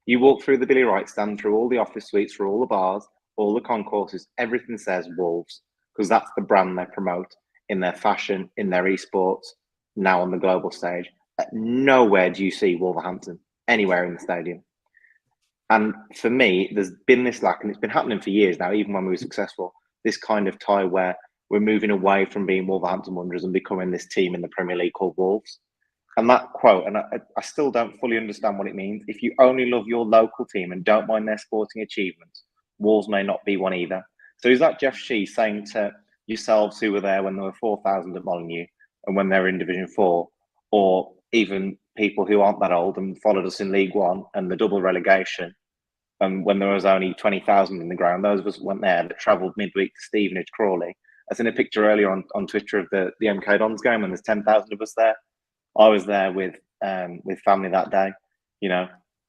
You walk through the Billy Wright stand, through all the office suites, through all the bars, all the concourses, everything says Wolves, because that's the brand they promote in their fashion, in their esports, now on the global stage. Nowhere do you see Wolverhampton anywhere in the stadium. And for me, there's been this lack, and it's been happening for years now, even when we were successful, this kind of tie where we're moving away from being Wolverhampton Wanderers and becoming this team in the Premier League called Wolves. And that quote, and I still don't fully understand what it means. If you only love your local team and don't mind their sporting achievements, Wolves may not be one either. So is that Jeff Shee saying to yourselves who were there when there were 4,000 at Molineux and when they were in Division 4, or even people who aren't that old and followed us in League One and the double relegation, and when there was only 20,000 in the ground, those of us went there that travelled midweek to Stevenage, Crawley. I seen a picture earlier on Twitter of the MK Dons game when there's 10,000 of us there. I was there with family that day. You know,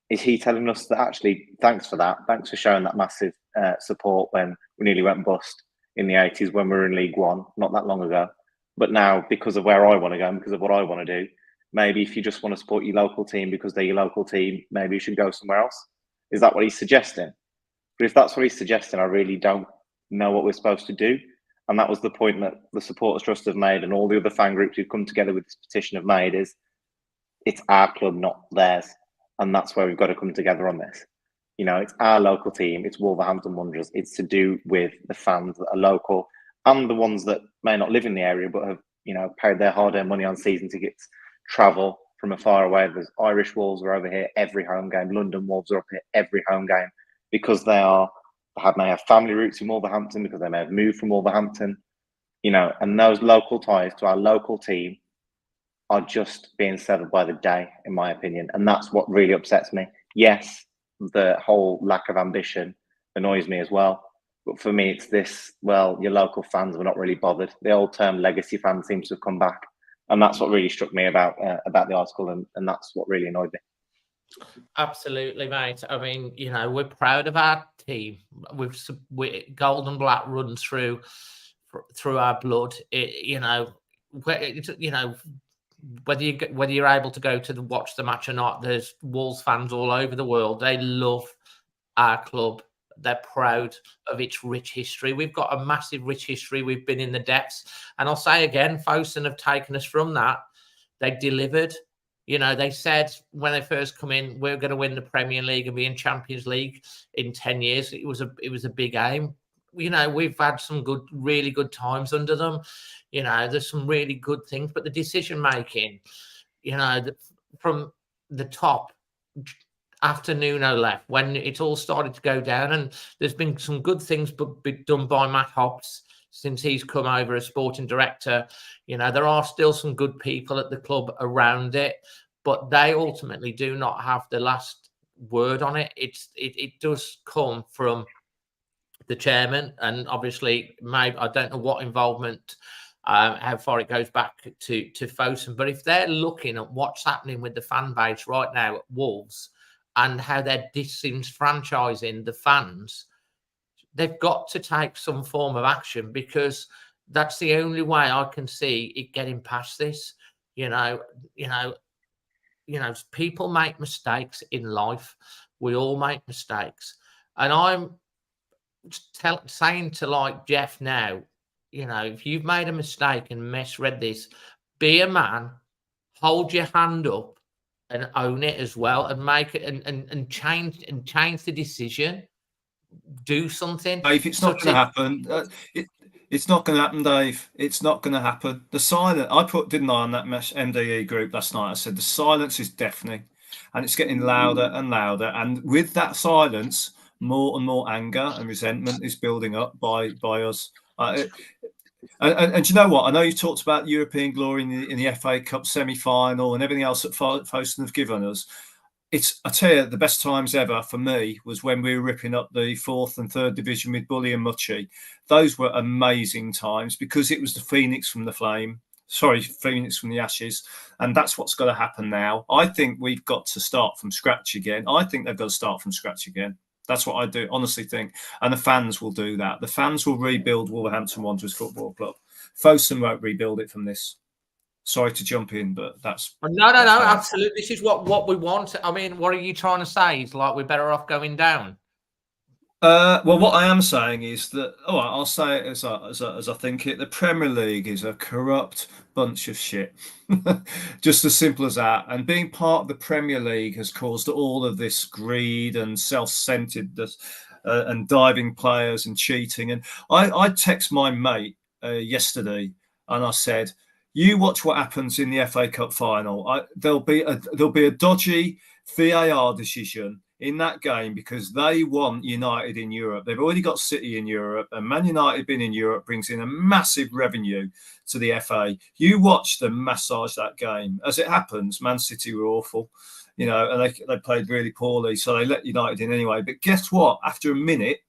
is he telling us that actually, thanks for that, thanks for showing that massive support when we nearly went bust in the 80s when we were in League One, not that long ago. But now, because of where I want to go and because of what I want to do, maybe if you just want to support your local team because they're your local team, maybe you should go somewhere else. Is that what he's suggesting? But if that's what he's suggesting, I really don't know what we're supposed to do. And that was the point that the Supporters Trust have made and all the other fan groups who've come together with this petition have made, is it's our club, not theirs. And that's where we've got to come together on this. You know, it's our local team, it's Wolverhampton Wanderers. It's to do with the fans that are local and the ones that may not live in the area but have, you know, paid their hard-earned money on season tickets, travel from afar away. There's Irish Wolves are over here every home game. London Wolves are up here every home game because they may have family roots in Wolverhampton, because they may have moved from Wolverhampton, you know, and those local ties to our local team are just being severed by the day, in my opinion. And that's what really upsets me. Yes, the whole lack of ambition annoys me as well. But for me, it's this, well, your local fans were not really bothered. The old term legacy fan seems to have come back. And that's what really struck me about the article. And that's what really annoyed me. Absolutely, mate. I mean, you know, we're proud of our team. We gold and black runs through our blood. You know, whether you're able to go to watch the match or not, there's Wolves fans all over the world. They love our club. They're proud of its rich history. We've got a massive rich history. We've been in the depths. And I'll say again, Fosun have taken us from that. They delivered. You know, they said when they first come in, we're going to win the Premier League and be in Champions League in 10 years. It was a big aim. You know, we've had some really good times under them. You know, there's some really good things, but the decision making, you know, from the top after Nuno left, when it all started to go down, and there's been some good things done by Matt Hobbs since he's come over as sporting director. You know, there are still some good people at the club around it, but they ultimately do not have the last word on it. It does come from the chairman, and obviously, maybe I don't know what involvement, how far it goes back to Fosun, but if they're looking at what's happening with the fan base right now at Wolves and how they're disenfranchising the fans, they've got to take some form of action, because that's the only way I can see it getting past this. You know, people make mistakes in life. We all make mistakes. And I'm saying to like Jeff now, you know, if you've made a mistake and misread this, be a man, hold your hand up and own it as well, and make it and change the decision. Do something. Dave, it's not going to happen. It's not going to happen, Dave. It's not going to happen. The silence, didn't I, on that MDE group last night? I said the silence is deafening, and it's getting louder and louder. And with that silence, more and more anger and resentment is building up by us. And you know what? I know you talked about European glory in the FA Cup semi-final and everything else that Fosun have given us. I tell you, the best times ever for me was when we were ripping up the 4th and 3rd division with Bully and Mucci. Those were amazing times, because it was the phoenix from the ashes. And that's what's got to happen now. I think we've got to start from scratch again. I think they've got to start from scratch again. That's what I do, honestly think. And the fans will do that. The fans will rebuild Wolverhampton Wanderers Football Club. Fosun won't rebuild it from this. Sorry to jump in, but that's... No, absolutely. This is what we want. I mean, what are you trying to say? It's like we're better off going down. Well, what I am saying is that, I'll say it as I think it. The Premier League is a corrupt bunch of shit. Just as simple as that. And being part of the Premier League has caused all of this greed and self-centeredness and diving players and cheating. And I text my mate yesterday, and I said, You watch what happens in the FA Cup final. There'll be a dodgy VAR decision in that game because they want United in Europe. They've already got City in Europe, and Man United being in Europe brings in a massive revenue to the FA. You watch them massage that game. As it happens, Man City were awful, and they played really poorly, so they let United in anyway. But guess what? After a minute,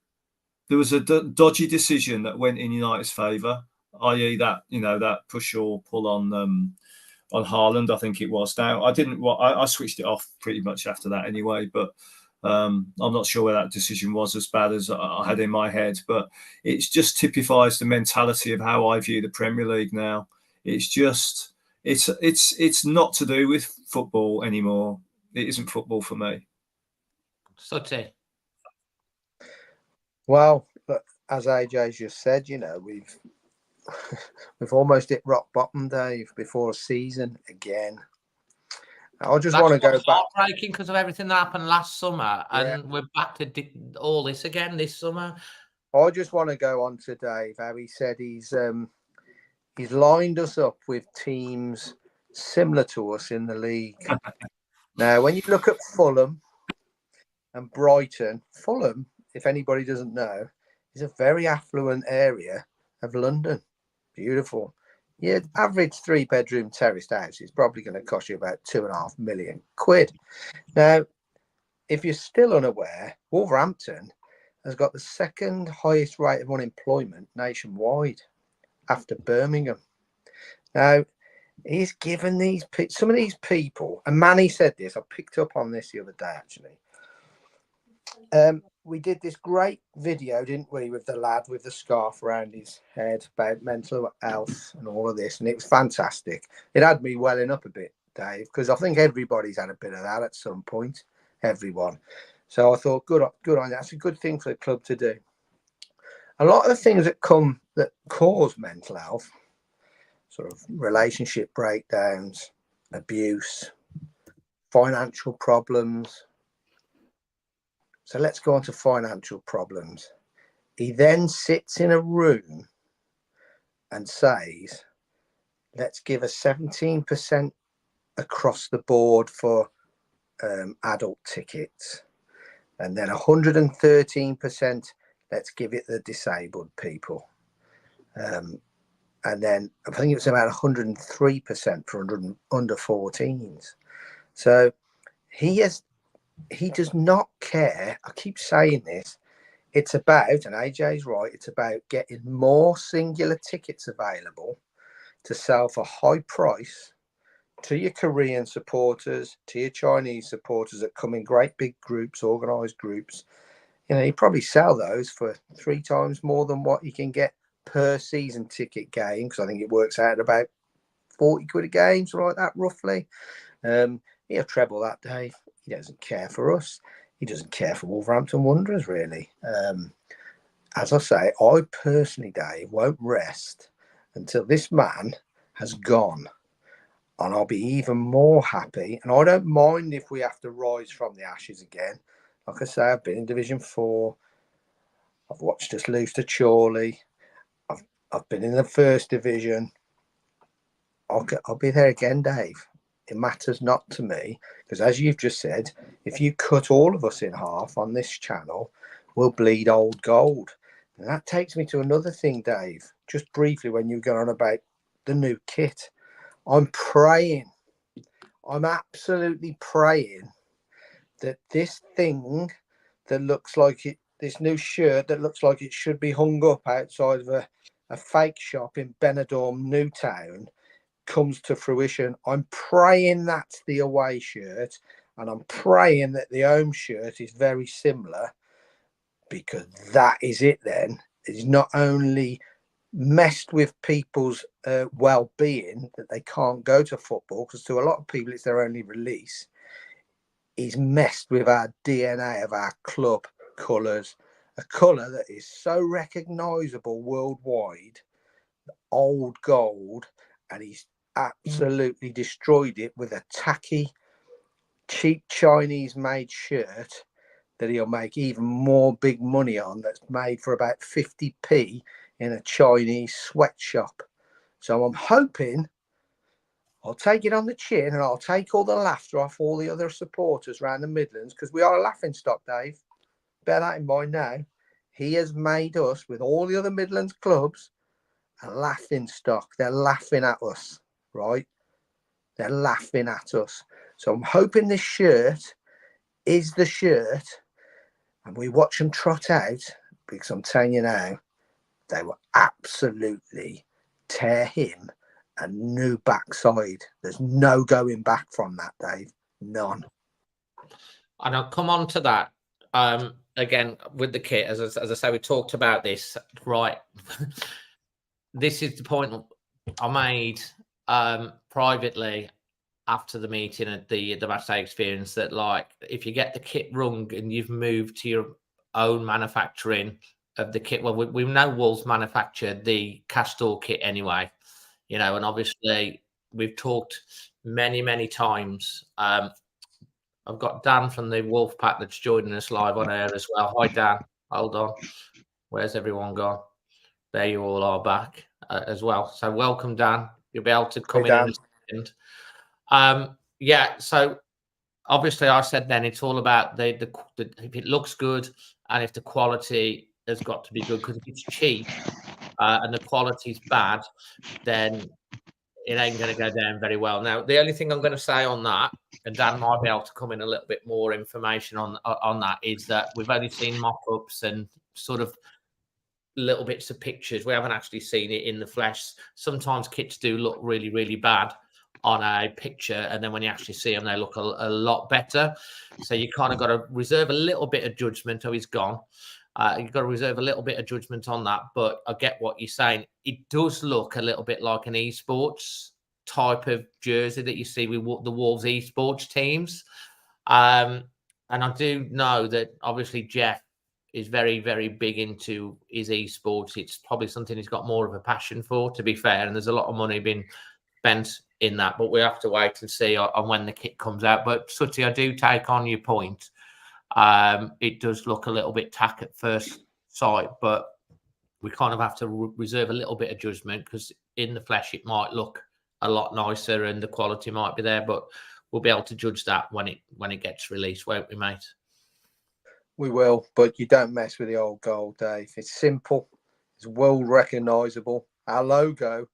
there was a dodgy decision that went in United's favour, i.e. that push or pull on Haaland, I think it was. Now, I switched it off pretty much after that anyway, but I'm not sure where that decision was as bad as I had in my head, but it just typifies the mentality of how I view the Premier League now. It's just, it's not to do with football anymore. It isn't football for me. Sutty. Well, as AJ just said, we've almost hit rock bottom, Dave, before a season again. I just want to go back. Heartbreaking because of everything that happened last summer, and we're back to all this again this summer. I just want to go on to Dave, how he said he's lined us up with teams similar to us in the league. Now, when you look at Fulham and Brighton, Fulham, if anybody doesn't know, is a very affluent area of London. Beautiful. Yeah, average 3-bedroom terraced house is probably going to cost you about £2.5 million. Now, if you're still unaware, Wolverhampton has got the second highest rate of unemployment nationwide after Birmingham. Now, he's given some of these people, and Manny said this, I picked up on this the other day actually. We did this great video, didn't we, with the lad with the scarf around his head about mental health and all of this, and it was fantastic. It had me welling up a bit, Dave, because I think everybody's had a bit of that at some point, everyone. So I thought, good on you. That's a good thing for the club to do. A lot of the things that cause mental health, sort of relationship breakdowns, abuse, financial problems. So let's go on to financial problems. He then sits in a room and says, let's give a 17% across the board for adult tickets. And then 113%, let's give it the disabled people. And then I think it was about 103% for under 14s. So he does not care. I keep saying this. It's about, and AJ's right, it's about getting more singular tickets available to sell for high price to your Korean supporters, to your Chinese supporters that come in great big groups, organised groups. You probably sell those for 3 times more than what you can get per season ticket game, because I think it works out at about 40 quid a game, something like that, roughly. He'll treble that, Dave. He doesn't care for us. He doesn't care for Wolverhampton Wanderers, really. As I say, I personally, Dave, won't rest until this man has gone. And I'll be even more happy. And I don't mind if we have to rise from the ashes again. Like I say, I've been in Division 4. I've watched us lose to Chorley. I've been in the first division. I'll be there again, Dave. It matters not to me. Because as you've just said, if you cut all of us in half on this channel, we'll bleed old gold. And that takes me to another thing, Dave. Just briefly, when you go on about the new kit. I'm absolutely praying that this thing that looks like it, this new shirt that looks like it should be hung up outside of a fake shop in Benidorm, Newtown, comes to fruition. I'm praying that's the away shirt, and I'm praying that the home shirt is very similar, because that is it then. It's not only messed with people's well-being that they can't go to football, because to a lot of people it's their only release. He's messed with our DNA of our club colours, a colour that is so recognisable worldwide, old gold, and he's absolutely destroyed it with a tacky, cheap Chinese-made shirt that he'll make even more big money on, that's made for about 50p in a Chinese sweatshop. So I'm hoping I'll take it on the chin and I'll take all the laughter off all the other supporters around the Midlands, because we are a laughing stock, Dave. Bear that in mind now. He has made us, with all the other Midlands clubs, a laughing stock. They're laughing at us, right? They're laughing at us. So I'm hoping this shirt is the shirt and we watch them trot out, because I'm telling you now, they will absolutely tear him a new backside. There's no going back from that, Dave. None. And I'll come on to that. Again, with the kit, as I say, we talked about this, right? This is the point I made privately after the meeting at the match day experience, that like, if you get the kit wrong and you've moved to your own manufacturing of the kit, well, we know Wolves manufacture the Castor kit anyway, you know, and obviously we've talked many times. I've got Dan from the Wolf Pack that's joining us live on air as well. Hi, Dan. Hold on. Where's everyone gone? There you all are back as well. So welcome, Dan. You'll be able to come in a second. Yeah, so obviously I said then it's all about the if it looks good and if the quality has got to be good, because if it's cheap and the quality's bad, then it ain't going to go down very well. Now, the only thing I'm going to say on that, and Dan might be able to come in a little bit more information on that, is that we've only seen mock-ups and sort of little bits of pictures. We haven't actually seen it in the flesh. Sometimes kits do look really bad on a picture, and then when you actually see them, they look a lot better. So you kind of got to reserve a little bit of judgment. Oh, he's gone. You've got to reserve a little bit of judgment on that, but I get what you're saying. It does look a little bit like an esports type of jersey that you see with the Wolves esports teams. And I do know that obviously Jeff is very big into his esports. It's probably something he's got more of a passion for, to be fair, and there's a lot of money being spent in that, but we have to wait and see on when the kit comes out. But Sooty, I do take on your point. It does look a little bit tack at first sight, but we kind of have to reserve a little bit of judgment, because in the flesh it might look a lot nicer and the quality might be there, but we'll be able to judge that when it gets released, won't we, mate? We will, but you don't mess with the old gold, Dave. It's simple. It's well recognisable. Our logo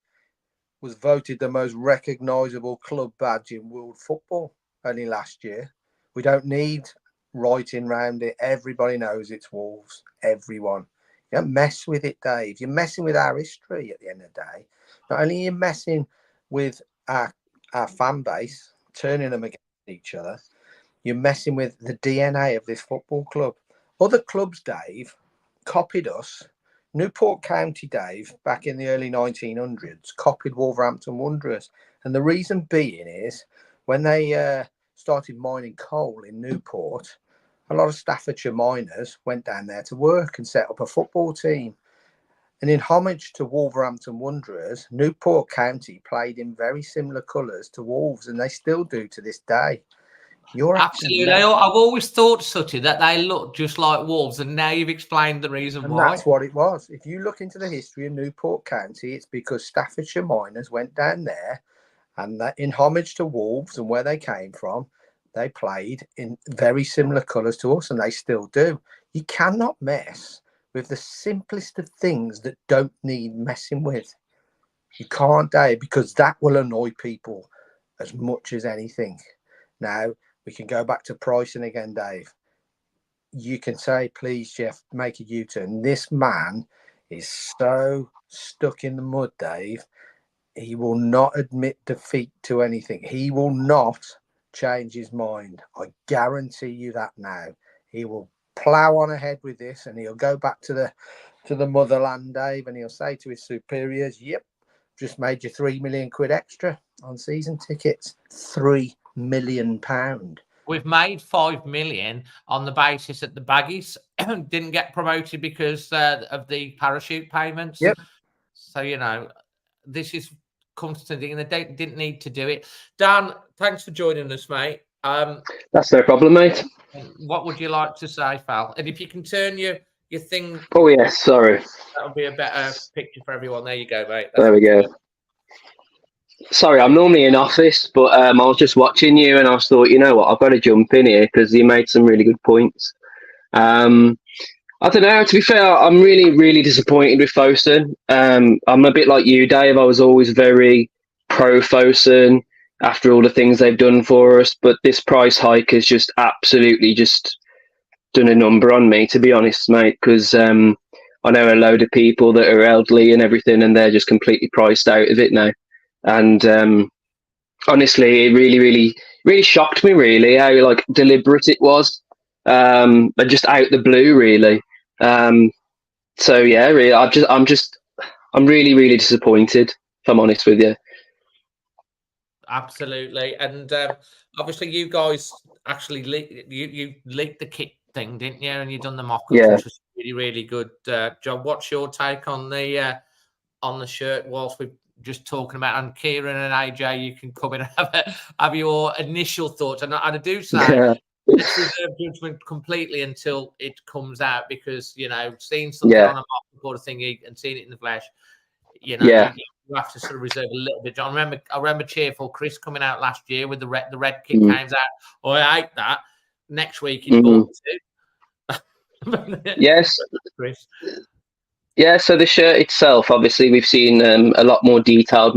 was voted the most recognisable club badge in world football only last year. We don't need writing round it. Everybody knows it's Wolves. Everyone. You don't mess with it, Dave. You're messing with our history at the end of the day. Not only are you messing with our fan base, turning them against each other, you're messing with the DNA of this football club. Other clubs, Dave, copied us. Newport County, Dave, back in the early 1900s, copied Wolverhampton Wanderers. And the reason being is when they started mining coal in Newport, a lot of Staffordshire miners went down there to work and set up a football team. And in homage to Wolverhampton Wanderers, Newport County played in very similar colours to Wolves, and they still do to this day. You're absolutely. I've always thought, Sooty, that they look just like Wolves, and now you've explained the reason why. That's what it was. If you look into the history of Newport County, it's because Staffordshire miners went down there, and that in homage to Wolves and where they came from, they played in very similar colours to us, and they still do. You cannot mess with the simplest of things that don't need messing with. You can't, Dave, because that will annoy people as much as anything. Now, we can go back to pricing again, Dave. You can say, please, Jeff, make a U-turn. This man is so stuck in the mud, Dave. He will not admit defeat to anything. He will not change his mind. I guarantee you that now. He will plough on ahead with this, and he'll go back to the motherland, Dave, and he'll say to his superiors, yep, just made you £3 million extra on season tickets. £3 million. We've made 5 million on the basis that the Baggies didn't get promoted because of the parachute payments. Yep. So, you know, this is constant thing, and they didn't need to do it. Dan, thanks for joining us, mate. That's no problem, mate. What would you like to say, Val? And if you can turn your thing. Oh, yes, sorry. That'll be a better picture for everyone. There you go, mate. There we go. Sorry, I'm normally in office, but I was just watching you, and I thought, you know what, I've got to jump in here because you made some really good points. I don't know. To be fair, I'm really, really disappointed with Fosun. I'm a bit like you, Dave. I was always very pro Fosun after all the things they've done for us, but this price hike has just absolutely just done a number on me, to be honest, mate. Because I know a load of people that are elderly and everything, and they're just completely priced out of it now. And honestly, it really, really, really shocked me. Really, how like deliberate it was, and just out the blue, really. So yeah, really, I'm really, really disappointed. If I'm honest with you. Absolutely, and obviously, you guys actually you leaked the kit thing, didn't you? And you done the mock-ups, which was really, really good job. What's your take on the shirt? Whilst we're just talking about, and Kieran and AJ, you can come in and have your initial thoughts. And I do say, let's reserve judgment completely until it comes out, because seeing something on a mock-up or a thingy and seeing it in the flesh, you have to sort of reserve a little bit. I remember Cheerful Chris coming out last year with the red kit came out. Oh, I hate that. Next week he's bought it. Yes. Chris. Yeah, so the shirt itself, obviously, we've seen a lot more detailed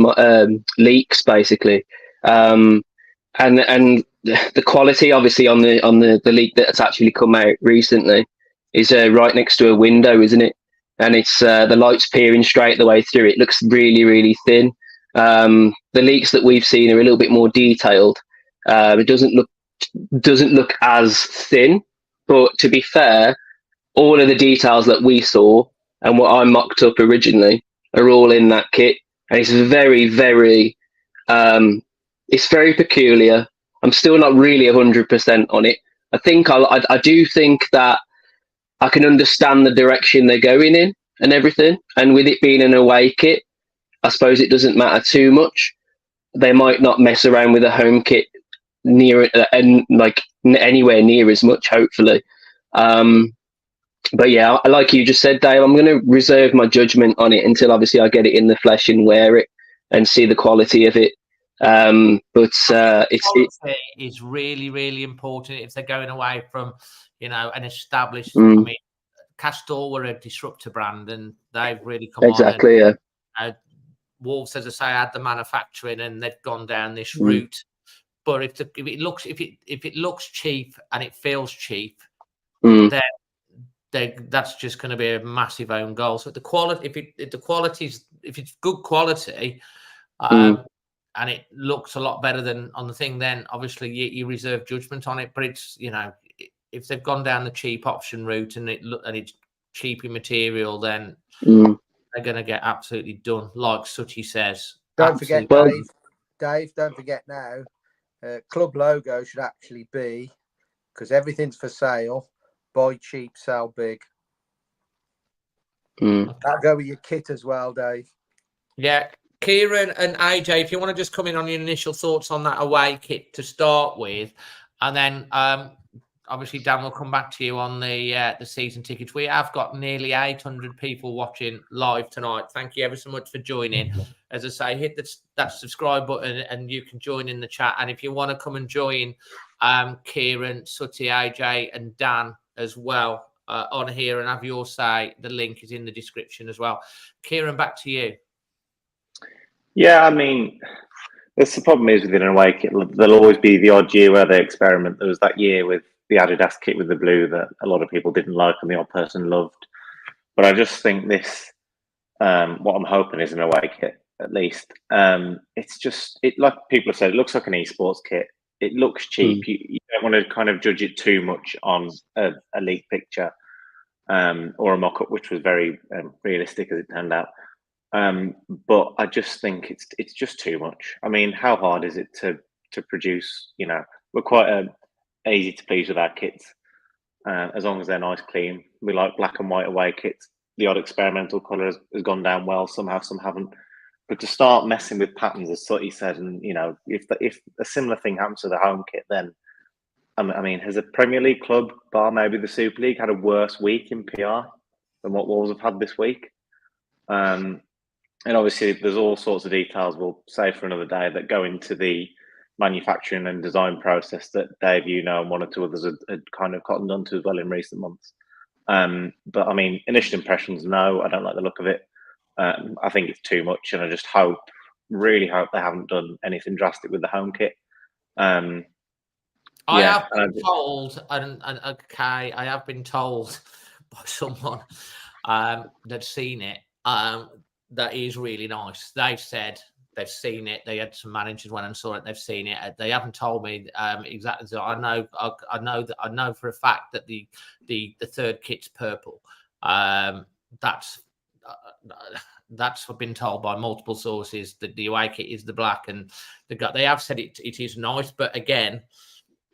leaks, basically, and the quality, obviously, on the leak that's actually come out recently is right next to a window, isn't it? And it's the light's peering straight the way through. It looks really, really thin. The leaks that we've seen are a little bit more detailed. It doesn't look as thin, but to be fair, all of the details that we saw and what I mocked up originally are all in that kit, and it's very, very, it's very peculiar. I'm still not really 100% on it. I do think that I can understand the direction they're going in and everything, and with it being an away kit, I suppose it doesn't matter too much. They might not mess around with a home kit near and like anywhere near as much, hopefully. But yeah, like you just said, Dale, I'm going to reserve my judgment on it until obviously I get it in the flesh and wear it and see the quality of it. But it is really, really important if they're going away from, an established. I mean, Castore were a disruptor brand, and they've really come on. Exactly. Yeah. Wolves, as I say, had the manufacturing, and they've gone down this route. But if it looks cheap and it feels cheap, then that's just going to be a massive own goal. So the quality, if it's good quality, and it looks a lot better than on the thing, then obviously you reserve judgment on it. But it's if they've gone down the cheap option route and it's cheapy material, then they're going to get absolutely done. Like Sutty says. Don't forget, Dave. Don't forget now. Club logo should actually be, because everything's for sale. Buy cheap, sell big. That'll go with your kit as well, Dave. Yeah. Kieran and AJ, if you want to just come in on your initial thoughts on that away kit to start with, and then obviously Dan will come back to you on the season tickets. We have got nearly 800 people watching live tonight. Thank you ever so much for joining. As I say, hit that subscribe button and you can join in the chat. And if you want to come and join Kieran, Sutty, AJ and Dan as well on here and have your say, the link is in the description as well. Kieran, back to you. Yeah, I mean, that's the problem is within an away kit, there'll always be the odd year where they experiment. There was that year with the Adidas kit with the blue that a lot of people didn't like and the odd person loved. But I just think this, what I'm hoping is an away kit, at least. It's like people have said, it looks like an esports kit. It looks cheap. You don't want to kind of judge it too much on a leaked picture or a mock-up, which was very realistic as it turned out. But I just think it's just too much. I mean, how hard is it to produce? We're quite easy to please with our kits, as long as they're nice, clean. We like black and white away kits. The odd experimental colour has gone down well. Some have, some haven't. But to start messing with patterns, as Sutty said, and if a similar thing happens to the home kit, then I mean, has a Premier League club, bar maybe the Super League, had a worse week in PR than what Wolves have had this week? And obviously, there's all sorts of details we'll say for another day that go into the manufacturing and design process that Dave, and one or two others had kind of cottoned onto as well in recent months. But I mean, initial impressions, no, I don't like the look of it. I think it's too much, and I just really hope they haven't done anything drastic with the home kit. I have been told, and okay, I have been told by someone that's seen it, that is really nice. They've said they've seen it. They had some managers went and saw it. They've seen it. They haven't told me exactly. So I know for a fact that the third kit's purple. That's I've been told by multiple sources that the away kit is the black, and they have said it is nice, but again,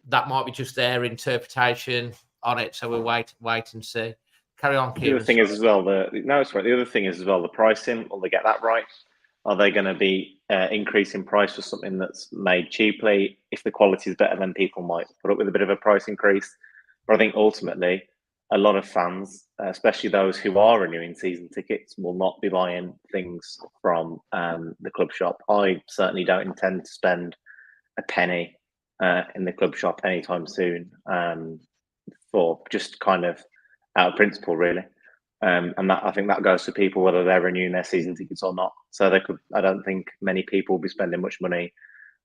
that might be just their interpretation on it. So we'll wait and see. Carry on, Kieran. The other thing is as well, the other thing is as well the pricing. Will they get that right? Are they going to be increasing price for something that's made cheaply? If the quality is better, then people might put up with a bit of a price increase. But I think ultimately, a lot of fans, especially those who are renewing season tickets, will not be buying things from the club shop. I certainly don't intend to spend a penny in the club shop anytime soon, for just kind of out of principle, really. And that, I think that goes to people whether they're renewing their season tickets or not. So I don't think many people will be spending much money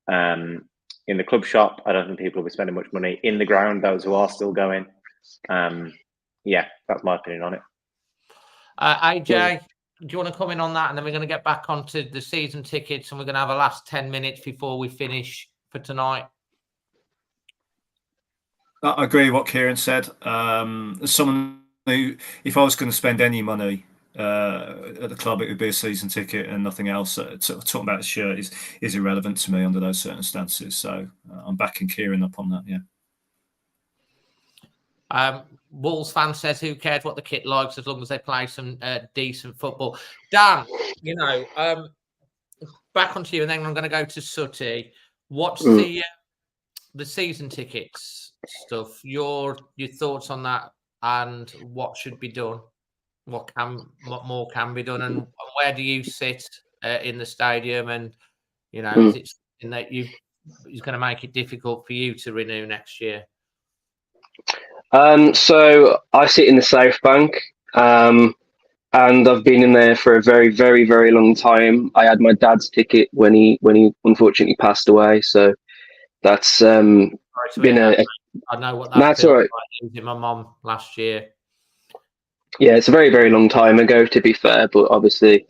in the club shop. I don't think people will be spending much money in the ground, those who are still going. That's my opinion on it. AJ, do you want to come in on that? And then we're going to get back onto the season tickets, and we're going to have a last 10 minutes before we finish for tonight. I agree with what Kieran said. Someone who, if I was going to spend any money at the club, it would be a season ticket and nothing else. Talking about a shirt is irrelevant to me under those circumstances. So I'm backing Kieran up on that. Yeah. Wolves fan says, "Who cares what the kit likes as long as they play some decent football?" Dan, back onto you, and then I'm going to go to Sutty. What's the season tickets stuff? Your thoughts on that, and what should be done? What more can be done, and where do you sit in the stadium? And is it something that is going to make it difficult for you to renew next year? So I sit in the South Bank, and I've been in there for a very, very, very long time. I had my dad's ticket when he unfortunately passed away. So that's been I know what that's all right. I was with my mum last year. Yeah, it's a very, very long time ago, to be fair. But obviously,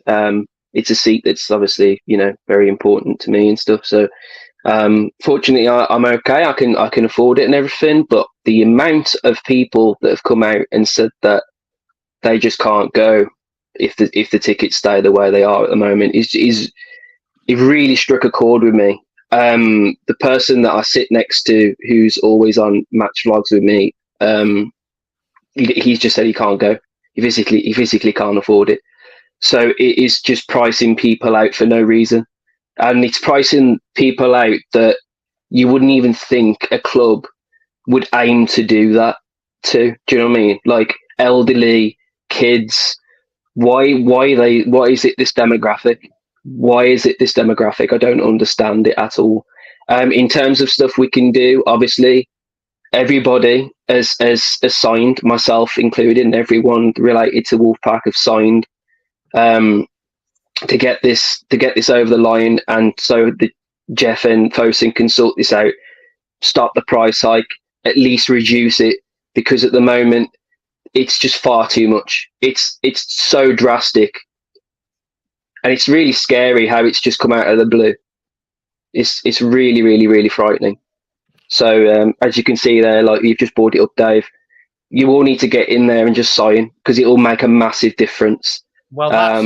it's a seat that's obviously very important to me and stuff. So fortunately, I'm okay. I can afford it and everything. But the amount of people that have come out and said that they just can't go if the tickets stay the way they are at the moment is it really struck a chord with me. The person that I sit next to, who's always on match vlogs with me, he's just said he can't go. He physically can't afford it. So it is just pricing people out for no reason, and it's pricing people out that you wouldn't even think a club would aim to do that to. Do you know what I mean? Like elderly, kids. Why is it this demographic? Why is it this demographic? I don't understand it at all. In terms of stuff we can do, obviously, everybody has signed, myself included, and everyone related to Wolfpack have signed to get this over the line, and so Jeff and Fosun can sort this out, stop the price hike, at least reduce it, because at the moment it's just far too much. It's so drastic, and it's really scary how it's just come out of the blue. It's really, really, really frightening. So as you can see there, like you've just brought it up, Dave, you all need to get in there and just sign, because it will make a massive difference. Well, that's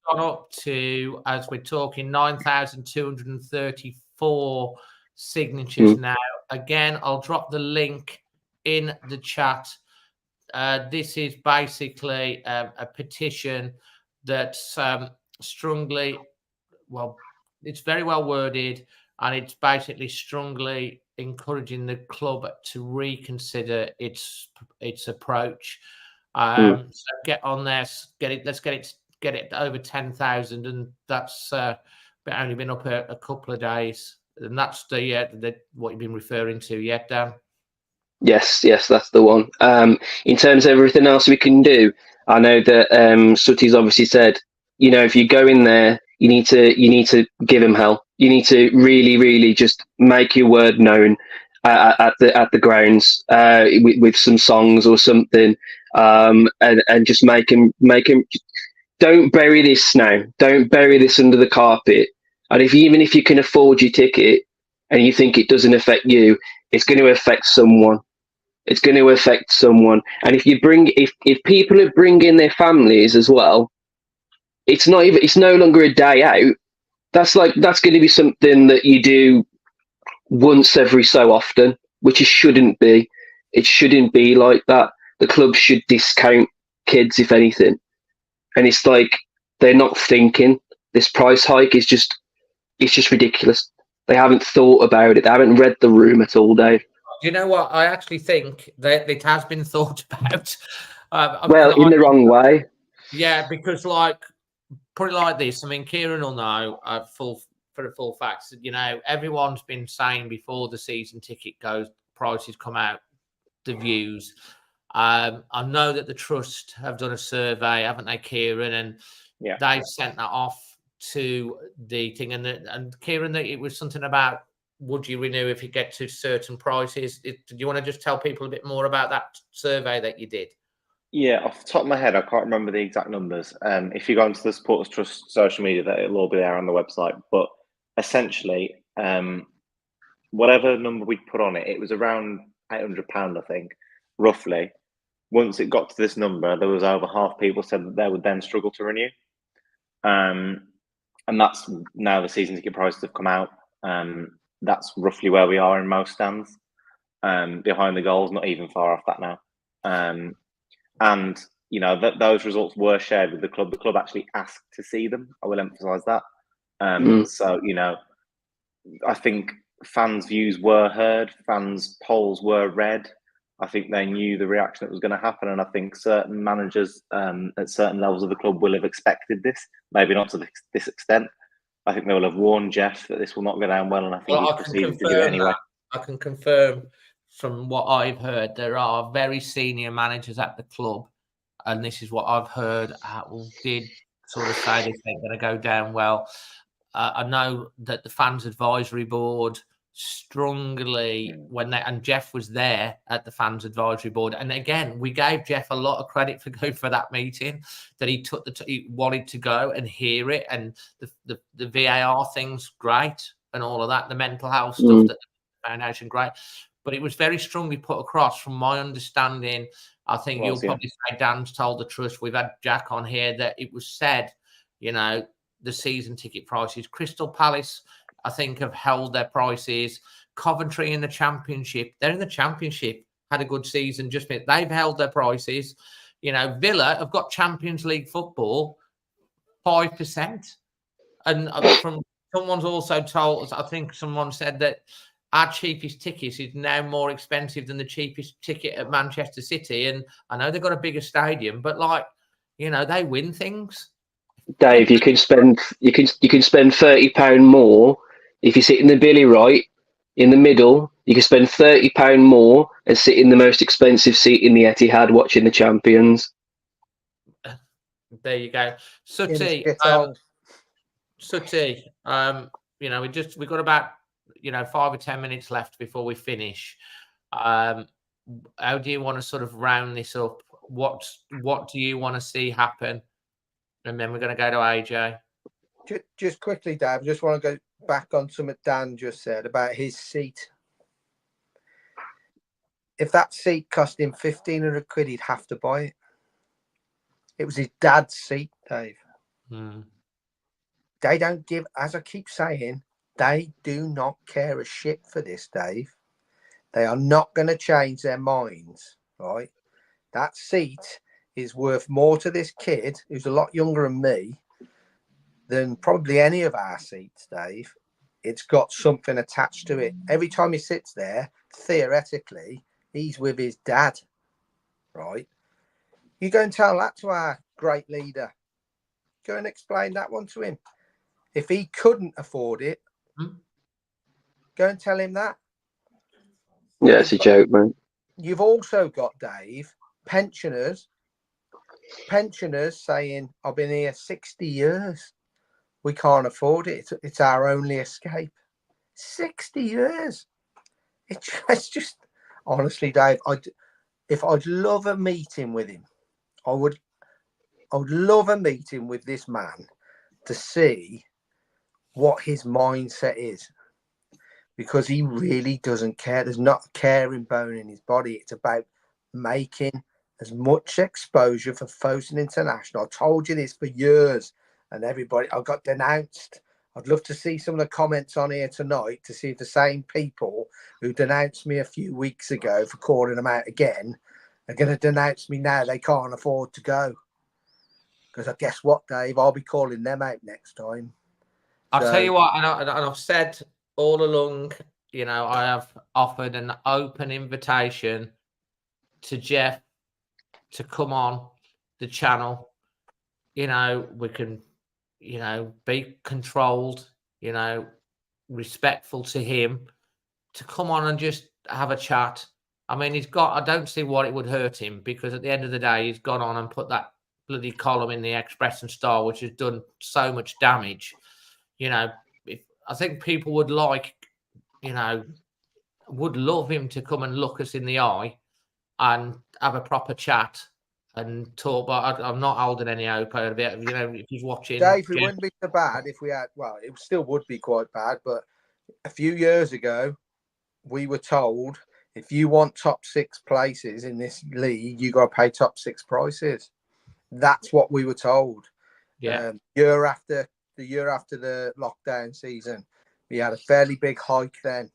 gone up to, as we're talking, 9,234 signatures now. Again, I'll drop the link in the chat. This is basically a petition that's strongly, well, it's very well worded, and it's basically strongly encouraging the club to reconsider its approach. So get on there, let's get it get it over 10,000, and that's only been up a couple of days. And that's the what you've been referring to, yeah, Dan? Yes, that's the one. In terms of everything else we can do, I know that Sutty's obviously said, if you go in there, you need to give him hell. You need to really, really just make your word known at the grounds with some songs or something, and just make him. Don't bury this now. Don't bury this under the carpet. And even if you can afford your ticket and you think it doesn't affect you, it's going to affect someone. It's going to affect someone. And if people are bringing their families as well, it's no longer a day out. That's going to be something that you do once every so often, which it shouldn't be. It shouldn't be like that. The club should discount kids, if anything. And it's like they're not thinking. This price hike is just ridiculous. They haven't thought about it. They haven't read the room at all, Dave. You know what? I actually think that it has been thought about. In the wrong way. Yeah, because put it like this. I mean, Kieran will know for the full facts. Everyone's been saying before the season ticket prices come out, the views. I know that the trust have done a survey, haven't they, Kieran? And they've sent that off to the thing. And Kieran, that it was something about, would you renew if you get to certain prices? Do you want to just tell people a bit more about that survey that you did? Yeah, off the top of my head, I can't remember the exact numbers. If you go into the Supporters Trust social media, it'll all be there on the website. But essentially, whatever number we put on it, it was around £800, I think, roughly. Once it got to this number, there was over half people said that they would then struggle to renew. And that's now the season ticket prices have come out. That's roughly where we are in most stands. Behind the goals, not even far off that now. And those results were shared with the club. The club actually asked to see them. I will emphasise that. So I think fans' views were heard. Fans' polls were read. I think they knew the reaction that was going to happen, and I think certain managers at certain levels of the club will have expected this. Maybe not to this extent. I think they will have warned Jeff that this will not go down well, and I think he's proceeded to do it anyway. I can confirm from what I've heard, there are very senior managers at the club, and this is what I've heard, did sort of say this ain't going to go down well. I know that the fans advisory board strongly and Jeff was there at the fans advisory board, and again we gave Jeff a lot of credit for going for that meeting, that he took he wanted to go and hear it, and the VAR thing's great and all of that, the mental health stuff that the foundation great, but it was very strongly put across from my understanding. I think you'll probably say Dan's told the trust, we've had Jack on here, that it was said, the season ticket prices, Crystal Palace I think have held their prices. Coventry in the Championship, they're in the Championship, had a good season. They've held their prices. Villa have got Champions League football 5%, and from someone's also told us, I think someone said that our cheapest ticket is now more expensive than the cheapest ticket at Manchester City. And I know they've got a bigger stadium, but they win things. Dave, you can spend £30 more if you sit in the Billy right in the middle. You can spend £30 more and sit in the most expensive seat in the Etihad watching the champions. There you go, Sutty. We've got about 5 or 10 minutes left before we finish. How do you want to sort of round this up? What do you want to see happen? And then we're going to go to AJ. Just quickly, Dave, I just want to go back on something Dan just said about his seat. If that seat cost him £1,500, he'd have to buy it. It was his dad's seat, Dave. They don't give, as I keep saying, they do not care a shit for this, Dave. They are not going to change their minds, right? That seat is worth more to this kid, who's a lot younger than me, than probably any of our seats, Dave. It's got something attached to it. Every time he sits there, theoretically, he's with his dad, right? You go and tell that to our great leader, Go and explain that one to him. If he couldn't afford it, go and tell him that. Yeah, it's a joke, man. You've also got, Dave, pensioners saying, I've been here 60 years. We can't afford it. It's our only escape. 60 years. It's just, honestly, Dave, I'd love a meeting with him. I would love a meeting with this man to see what his mindset is, because he really doesn't care. There's not a caring bone in his body. It's about making as much exposure for Fosun International. I told you this for years, and everybody, I got denounced. I'd love to see some of the comments on here tonight to see if the same people who denounced me a few weeks ago for calling them out again are going to denounce me now. They can't afford to go. Because I guess what, Dave? I'll be calling them out next time. I'll tell you what, and I've said all along, you know, I have offered an open invitation to Jeff to come on the channel. You know, we can, you know, be controlled, you know, respectful to him, to come on and just have a chat. I mean, I don't see what it would hurt him, because at the end of the day, he's gone on and put that bloody column in the Express and Star, which has done so much damage. You know, I think people would like, you know, would love him to come and look us in the eye and have a proper chat and talk. But I'm not holding any hope out of it. You know, if he's watching, Dave, it wouldn't be so bad if we had. Well, it still would be quite bad. But a few years ago, we were told, if you want top 6 places in this league, you got to pay top 6 prices. That's what we were told. Yeah. The year after the lockdown season, we had a fairly big hike then.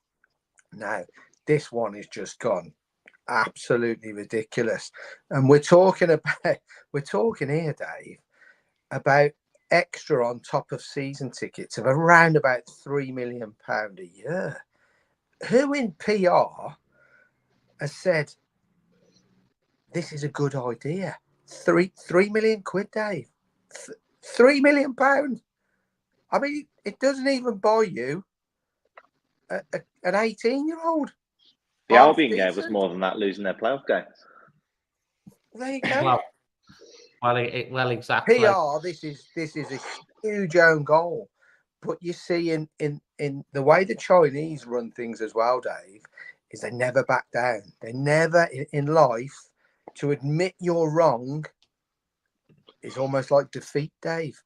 Now, this one is just gone absolutely ridiculous. And we're talking here, Dave, about extra on top of season tickets of around about £3 million a year. Who in PR has said this is a good idea? £3 million, Dave. £3 million. I mean, it doesn't even buy you an 18-year-old. The Albion game was more than that, losing their playoff game. There you go. Well, exactly. PR. This is a huge own goal. But you see, in the way the Chinese run things as well, Dave, is they never back down. They never in life, to admit you're wrong is almost like defeat, Dave.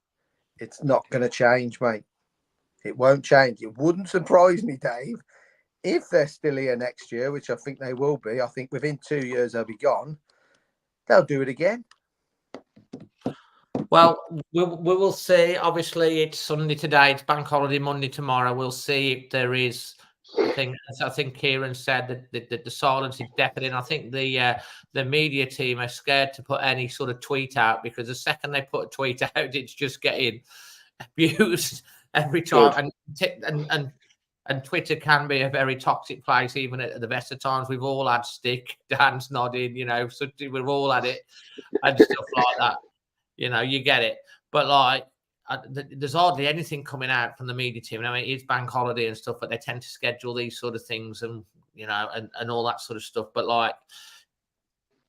It's not going to change, mate. It won't change. It wouldn't surprise me, Dave, if they're still here next year, which I think they will be. I think within 2 years they'll be gone. They'll do it again. Well, we will see. Obviously, it's Sunday today. It's bank holiday Monday tomorrow. We'll see if there is. I think Kieran said that the silence is deafening. I think the media team are scared to put any sort of tweet out, because the second they put a tweet out, it's just getting abused every time. And Twitter can be a very toxic place, even at the best of times. We've all had stick, Dan's nodding, you know, so we've all had it and stuff like that. You know, you get it. But like, there's hardly anything coming out from the media team. I mean, it's bank holiday and stuff, but they tend to schedule these sort of things and, you know, and all that sort of stuff. But like,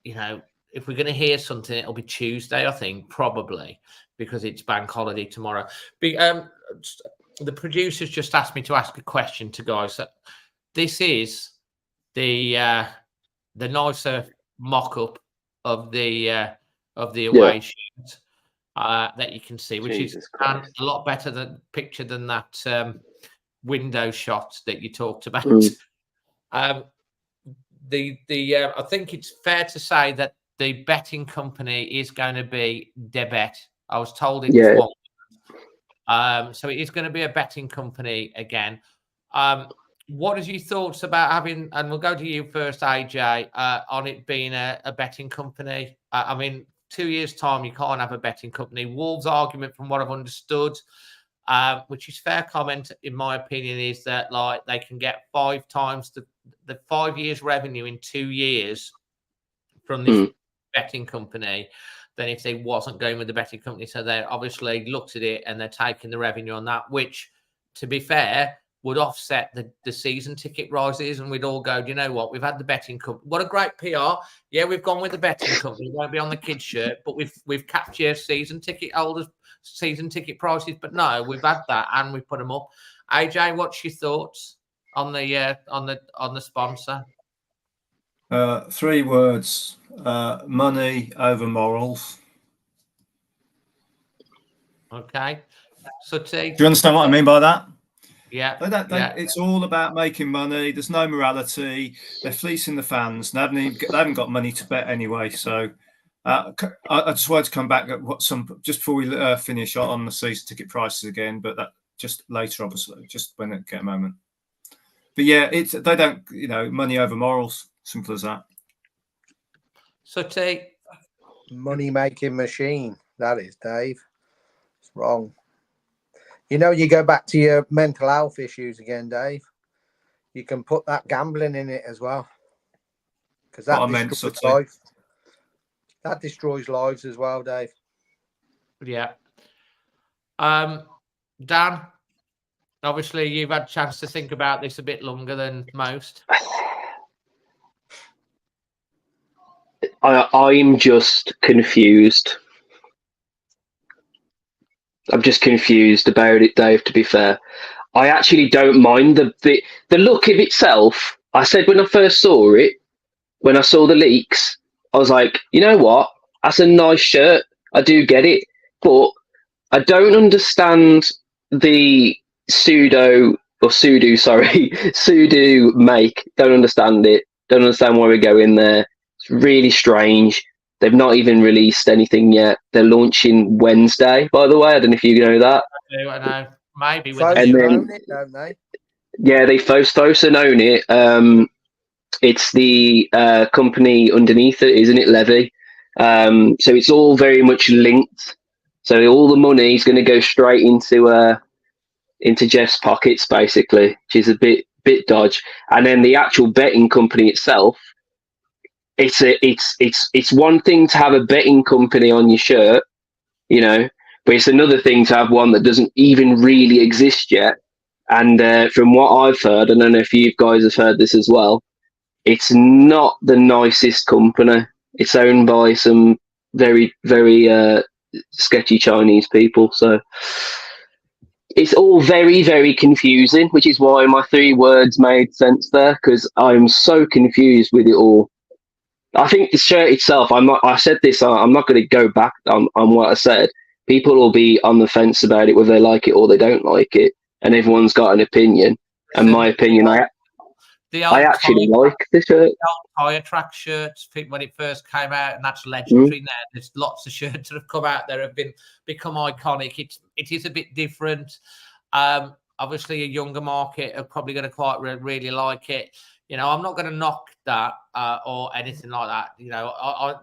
you know, if we're going to hear something, it'll be Tuesday, I think, probably, because it's bank holiday tomorrow. The producers just asked me to ask a question to guys. This is the nicer mock-up of the away sheet that you can see, which is a lot better than that window shot that you talked about. I think it's fair to say that the betting company is going to be Debet. I was told it was one. So it is going to be a betting company again. What is your thoughts about having, and we'll go to you first, AJ, on it being a betting company? I mean, 2 years' time, you can't have a betting company. Wolves' argument, from what I've understood, which is fair comment, in my opinion, is that like they can get 5 times the 5 years revenue in 2 years from this betting company. than if they wasn't going with the betting company. So they obviously looked at it and they're taking the revenue on that, which, to be fair, would offset the season ticket rises, and we'd all go, do you know what? We've had the betting company. What a great PR. Yeah, we've gone with the betting company. It won't be on the kids' shirt, but we've capped your season ticket holders, season ticket prices. But no, we've had that and we've put them up. AJ, what's your thoughts on the sponsor? 3 words: money over morals. Okay. So do you understand what I mean by that? Yeah, It's all about making money. There's no morality. They're fleecing the fans. They haven't got money to bet anyway. So I just wanted to come back at just before we finish on the season ticket prices again, but that just later, obviously, just when I get a moment. But yeah, they don't, money over morals. Simple as that. So take money making machine. That is, Dave. It's wrong. You go back to your mental health issues again, Dave. You can put that gambling in it as well, because that destroys lives. That destroys lives as well, Dave. Yeah. Dan, obviously you've had a chance to think about this a bit longer than most. I'm just confused. I'm just confused about it, Dave, to be fair. I actually don't mind the look of itself. I said when I first saw it, when I saw the leaks, I was like, you know what? That's a nice shirt. I do get it. But I don't understand the pseudo make. Don't understand it. Don't understand why we go in there. It's really strange. They've not even released anything yet. They're launching Wednesday, by the way. I don't know if you know that. I know. Maybe. Own it, don't they? Yeah, they Fosun own it. It's the company underneath it, isn't it, Levy? So it's all very much linked. So all the money is going to go straight into Jeff's pockets, basically, which is a bit dodge. And then the actual betting company itself, it's one thing to have a betting company on your shirt, but it's another thing to have one that doesn't even really exist yet. And from what I've heard, I don't know if you guys have heard this as well, it's not the nicest company. It's owned by some very, very sketchy Chinese people. So it's all very, very confusing, which is why my 3 words made sense there, because I'm so confused with it all. I think the shirt itself, I said this, I'm not going to go back on what I said. People will be on the fence about it, whether they like it or they don't like it. And everyone's got an opinion. And my opinion, I actually like the shirt. The old tire track shirts, when it first came out, and that's legendary now. There's lots of shirts that have come out there have become iconic. It is a bit different. Obviously, a younger market are probably going to quite really like it. I'm not going to knock that or anything like that.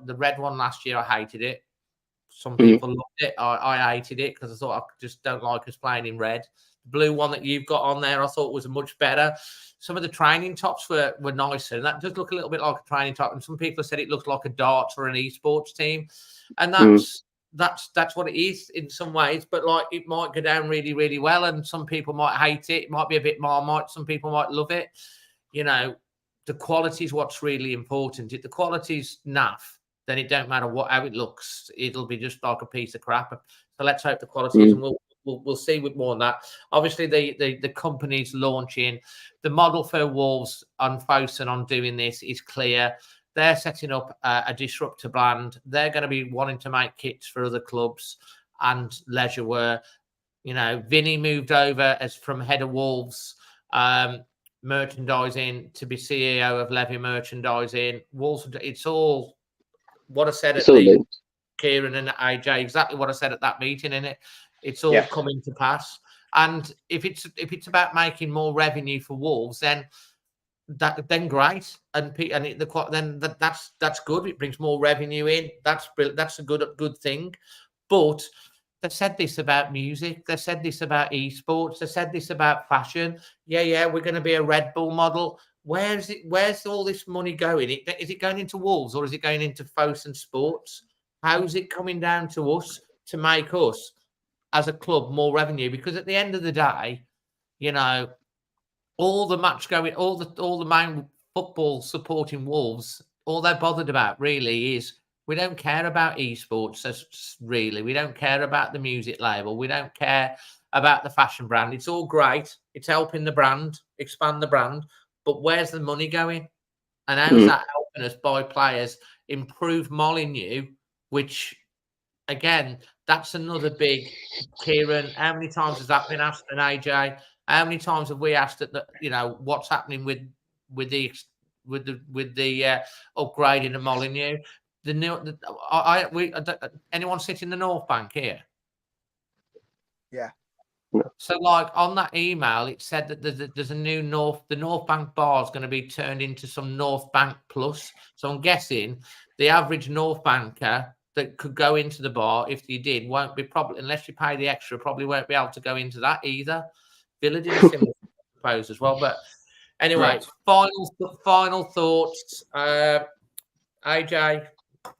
The red one last year, I hated it. Some people loved it. I hated it because I thought I just don't like us playing in red. The blue one that you've got on there, I thought was much better. Some of the training tops were nicer, and that does look a little bit like a training top. And some people said it looked like a darts or an esports team, and that's what it is in some ways. But like, it might go down really, really well, and some people might hate it. It might be a bit Marmite. Some people might love it. The quality is what's really important. If the quality's naff, then it don't matter how it looks. It'll be just like a piece of crap. So let's hope the quality is, and we'll see with more on that. Obviously, the company's launching. The model for Wolves on Fosun on doing this is clear. They're setting up a disruptor brand. They're going to be wanting to make kits for other clubs and leisure wear. Vinny moved over as from head of Wolves merchandising to be CEO of Levy Merchandising. Wolves, it's all what I said at the Kieran and AJ, exactly what I said at that meeting, innit? It's all coming to pass. And if it's about making more revenue for Wolves, then great. And that's good. It brings more revenue in. That's a good thing. But they've said this about music. They've said this about esports. They've said this about fashion. Yeah, we're going to be a Red Bull model. Where's all this money going? Is it going into Wolves or is it going into Fosun Sports? How's it coming down to us to make us as a club more revenue? Because at the end of the day, you know, all the match going, all the main football supporting Wolves, all they're bothered about really is we don't care about esports. Really, we don't care about the music label. We don't care about the fashion brand. It's all great. It's helping the brand expand the brand, but where's the money going? And how's that helping us buy players, improve Molineux, which again, that's another big. Kieran, how many times has that been asked? And AJ, how many times have we asked that? You know, what's happening with the upgrading of Molineux? Anyone sit in the North Bank here? Yeah. So, like on that email, it said that there's a new the North Bank bar is going to be turned into some North Bank Plus. So I'm guessing the average North Banker that could go into the bar, if you did, won't be probably, unless you pay the extra, probably won't be able to go into that either. Villa did a similar propose as well. But anyway, final thoughts. AJ,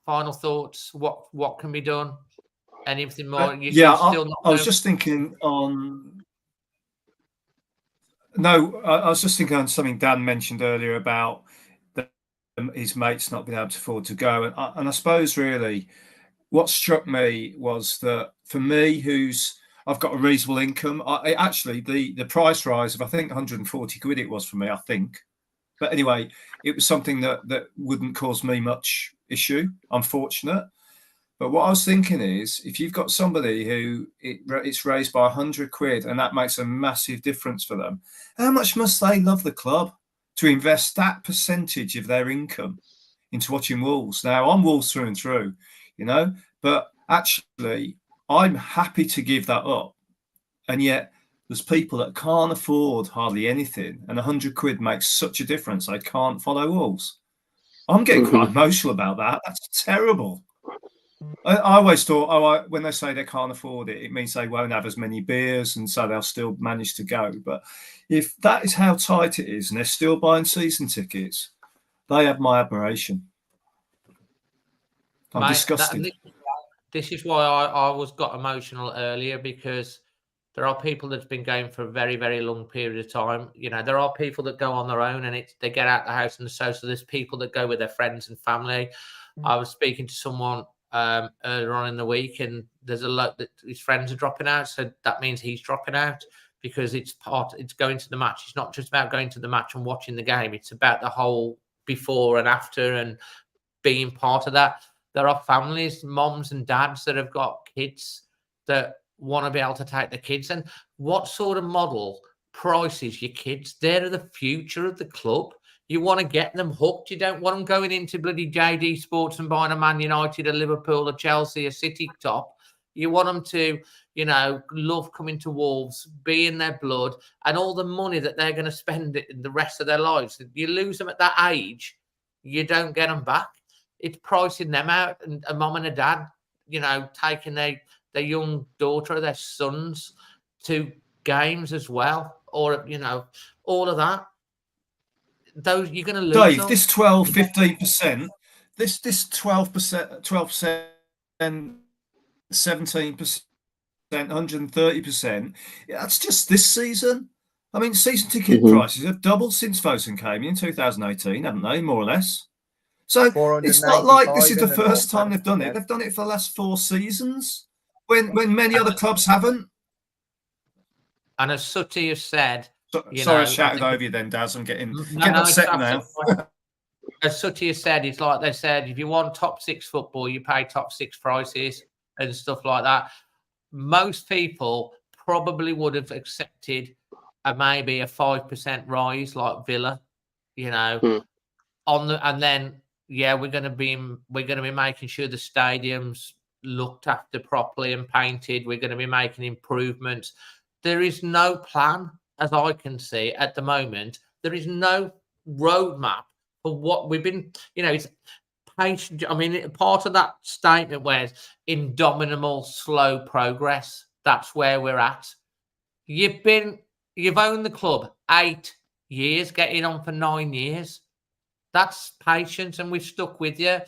final thoughts. What can be done? Anything more? I was just thinking on. No, I was just thinking on something Dan mentioned earlier about his mates not being able to afford to go, and I suppose really what struck me was that for me, I've got a reasonable income. Actually, the price rise of I think 140 quid it was for me, I think. But anyway, it was something that wouldn't cause me much issue. I'm fortunate. But what I was thinking is, if you've got somebody who it's raised by 100 quid and that makes a massive difference for them, how much must they love the club to invest that percentage of their income into watching Wolves? Now, I'm Wolves through and through, you know, but actually, I'm happy to give that up. And yet, there's people that can't afford hardly anything, and 100 quid makes such a difference. They can't follow Wolves. I'm getting quite emotional about that. That's terrible. I always thought, when they say they can't afford it, it means they won't have as many beers, and so they'll still manage to go. But if that is how tight it is, and they're still buying season tickets, they have my admiration. I'm disgusted. This is why I got emotional earlier, because there are people that's been going for a very, very long period of time. You know, there are people that go on their own and they get out the house and the social. There's people that go with their friends and family. I was speaking to someone earlier on in the week, and there's a lot that his friends are dropping out, so that means he's dropping out because it's going to the match. It's not just about going to the match and watching the game. It's about the whole before and after and being part of that. There are families, moms and dads that have got kids that want to be able to take the kids. And what sort of model prices your kids? They're the future of the club. You want to get them hooked. You don't want them going into bloody JD Sports and buying a Man United, a Liverpool, a Chelsea, a City top. You want them to, you know, love coming to Wolves, be in their blood, and all the money that they're going to spend in the rest of their lives. You lose them at that age, you don't get them back. It's pricing them out, and a mum and a dad, you know, taking their young daughter or their sons to games as well, or, you know, all of that. Those you're going to lose. Dave, them. This 12, 15%, this 12%, 12%, 17%, 130%. That's just this season. I mean, season ticket prices have doubled since Fosun came in 2018, haven't they? More or less. So it's not like this is the first time they've done it. They've done it for the last 4 seasons, when many other clubs haven't. And as Sutty has said, sorry, I shouted over you then, Daz. I'm getting upset now. As Sutty has said, it's like they said, if you want top 6 football, you pay top 6 prices and stuff like that. Most people probably would have accepted maybe a 5% rise like Villa, you know, and then. Yeah, we're going to be making sure the stadium's looked after properly and painted. We're going to be making improvements. There is no plan, as I can see at the moment. There is no roadmap for what we've been. You know, it's patient. I mean, part of that statement was indomitable, slow progress. That's where we're at. You've owned the club 8 years, getting on for 9 years. That's patience, and we've stuck with you.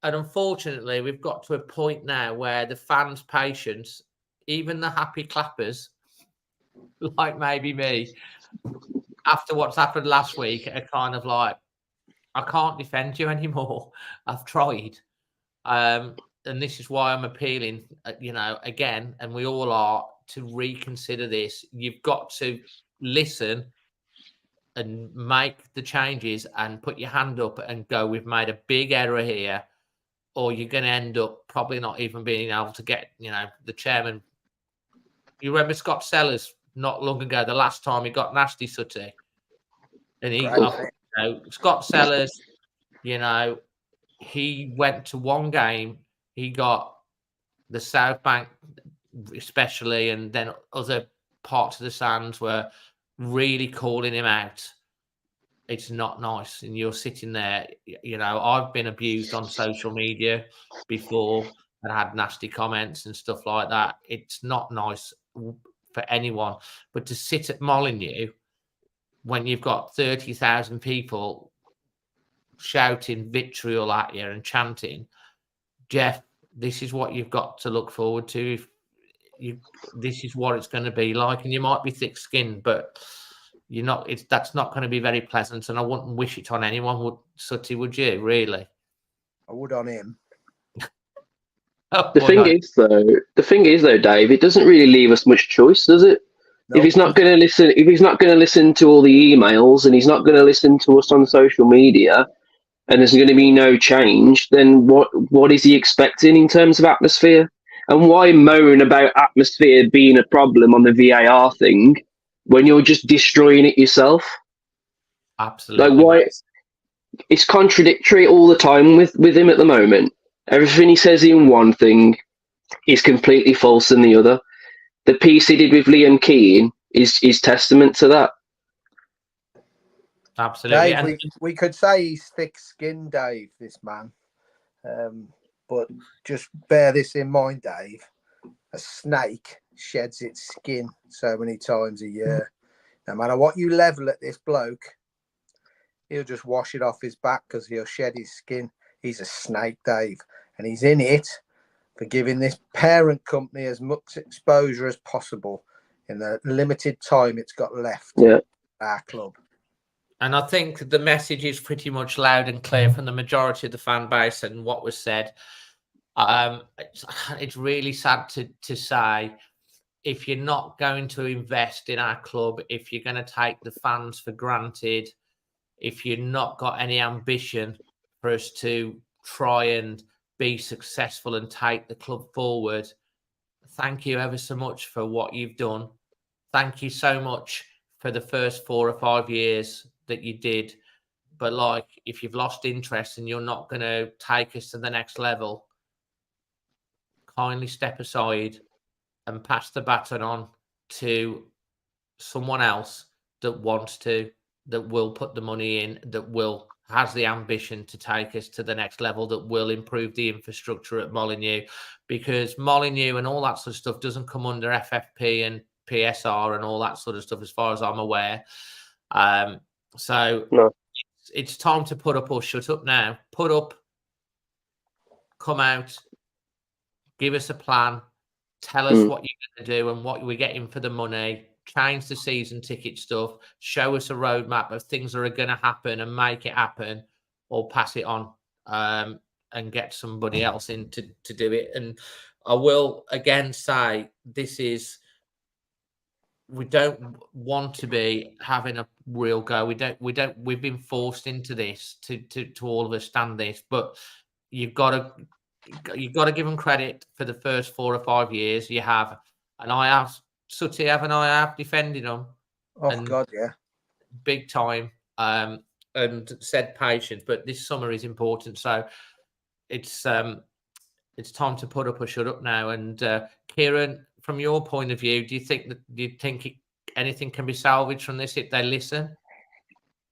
And unfortunately, we've got to a point now where the fans' patience, even the happy clappers, like maybe me, after what's happened last week, are kind of like, I can't defend you anymore. I've tried. And this is why I'm appealing, again, and we all are, to reconsider this. You've got to listen and make the changes and put your hand up and go, we've made a big error here, or you're going to end up probably not even being able to get, the chairman. You remember Scott Sellers not long ago, the last time he got nasty, Sooty? And Scott Sellers, he went to one game, he got the South Bank especially, and then other parts of the Sands were really calling him out. It's not nice. And you're sitting there, I've been abused on social media before and had nasty comments and stuff like that. It's not nice for anyone. But to sit at Molineux when you've got 30,000 people shouting vitriol at you and chanting, Jeff, this is what you've got to look forward to. This is what it's going to be like. And you might be thick-skinned, but you're not. That's not going to be very pleasant, and I wouldn't wish it on anyone. Sooty, would you? Really? I would on him. The thing is though, Dave, it doesn't really leave us much choice, does it? No. If he's not going to listen to all the emails, and he's not going to listen to us on social media, and there's going to be no change, then what is he expecting in terms of atmosphere? And why moan about atmosphere being a problem on the VAR thing when you're just destroying it yourself? Absolutely. Like, why? It's contradictory all the time with him at the moment. Everything he says in one thing is completely false in the other. The piece he did with Liam Keane is testament to that. Absolutely. Dave, we could say he's thick-skinned, Dave, this man. But just bear this in mind, Dave. A snake sheds its skin so many times a year. No matter what you level at this bloke, he'll just wash it off his back because he'll shed his skin. He's a snake, Dave. And he's in it for giving this parent company as much exposure as possible in the limited time it's got left at our club. And I think the message is pretty much loud and clear from the majority of the fan base and what was said. It's really sad to say, if you're not going to invest in our club, if you're going to take the fans for granted, if you're not got any ambition for us to try and be successful and take the club forward, thank you ever so much for what you've done. Thank you so much for the first 4 or 5 years that you did. But if you've lost interest and you're not going to take us to the next level, kindly step aside and pass the baton on to someone else that wants to, that will put the money in, that has the ambition to take us to the next level, that will improve the infrastructure at Molineux, because Molineux and all that sort of stuff doesn't come under FFP and PSR and all that sort of stuff, as far as I'm aware. So it's time to put up or shut up now. Put up, come out, give us a plan, tell us what you're going to do and what we're getting for the money, change the season ticket stuff, show us a roadmap of things that are going to happen and make it happen, or pass it on and get somebody else in to do it. And I will again say, we don't want to be having a real go. We've been forced into this to all of us stand this, but you've got to give them credit for the first 4 or 5 years. You have, and I have, Sooty, haven't I? I have defended them. Oh, God, yeah. Big time. And said patience, but this summer is important. So it's time to put up or shut up now. And Kieran, from your point of view, do you think anything can be salvaged from this if they listen?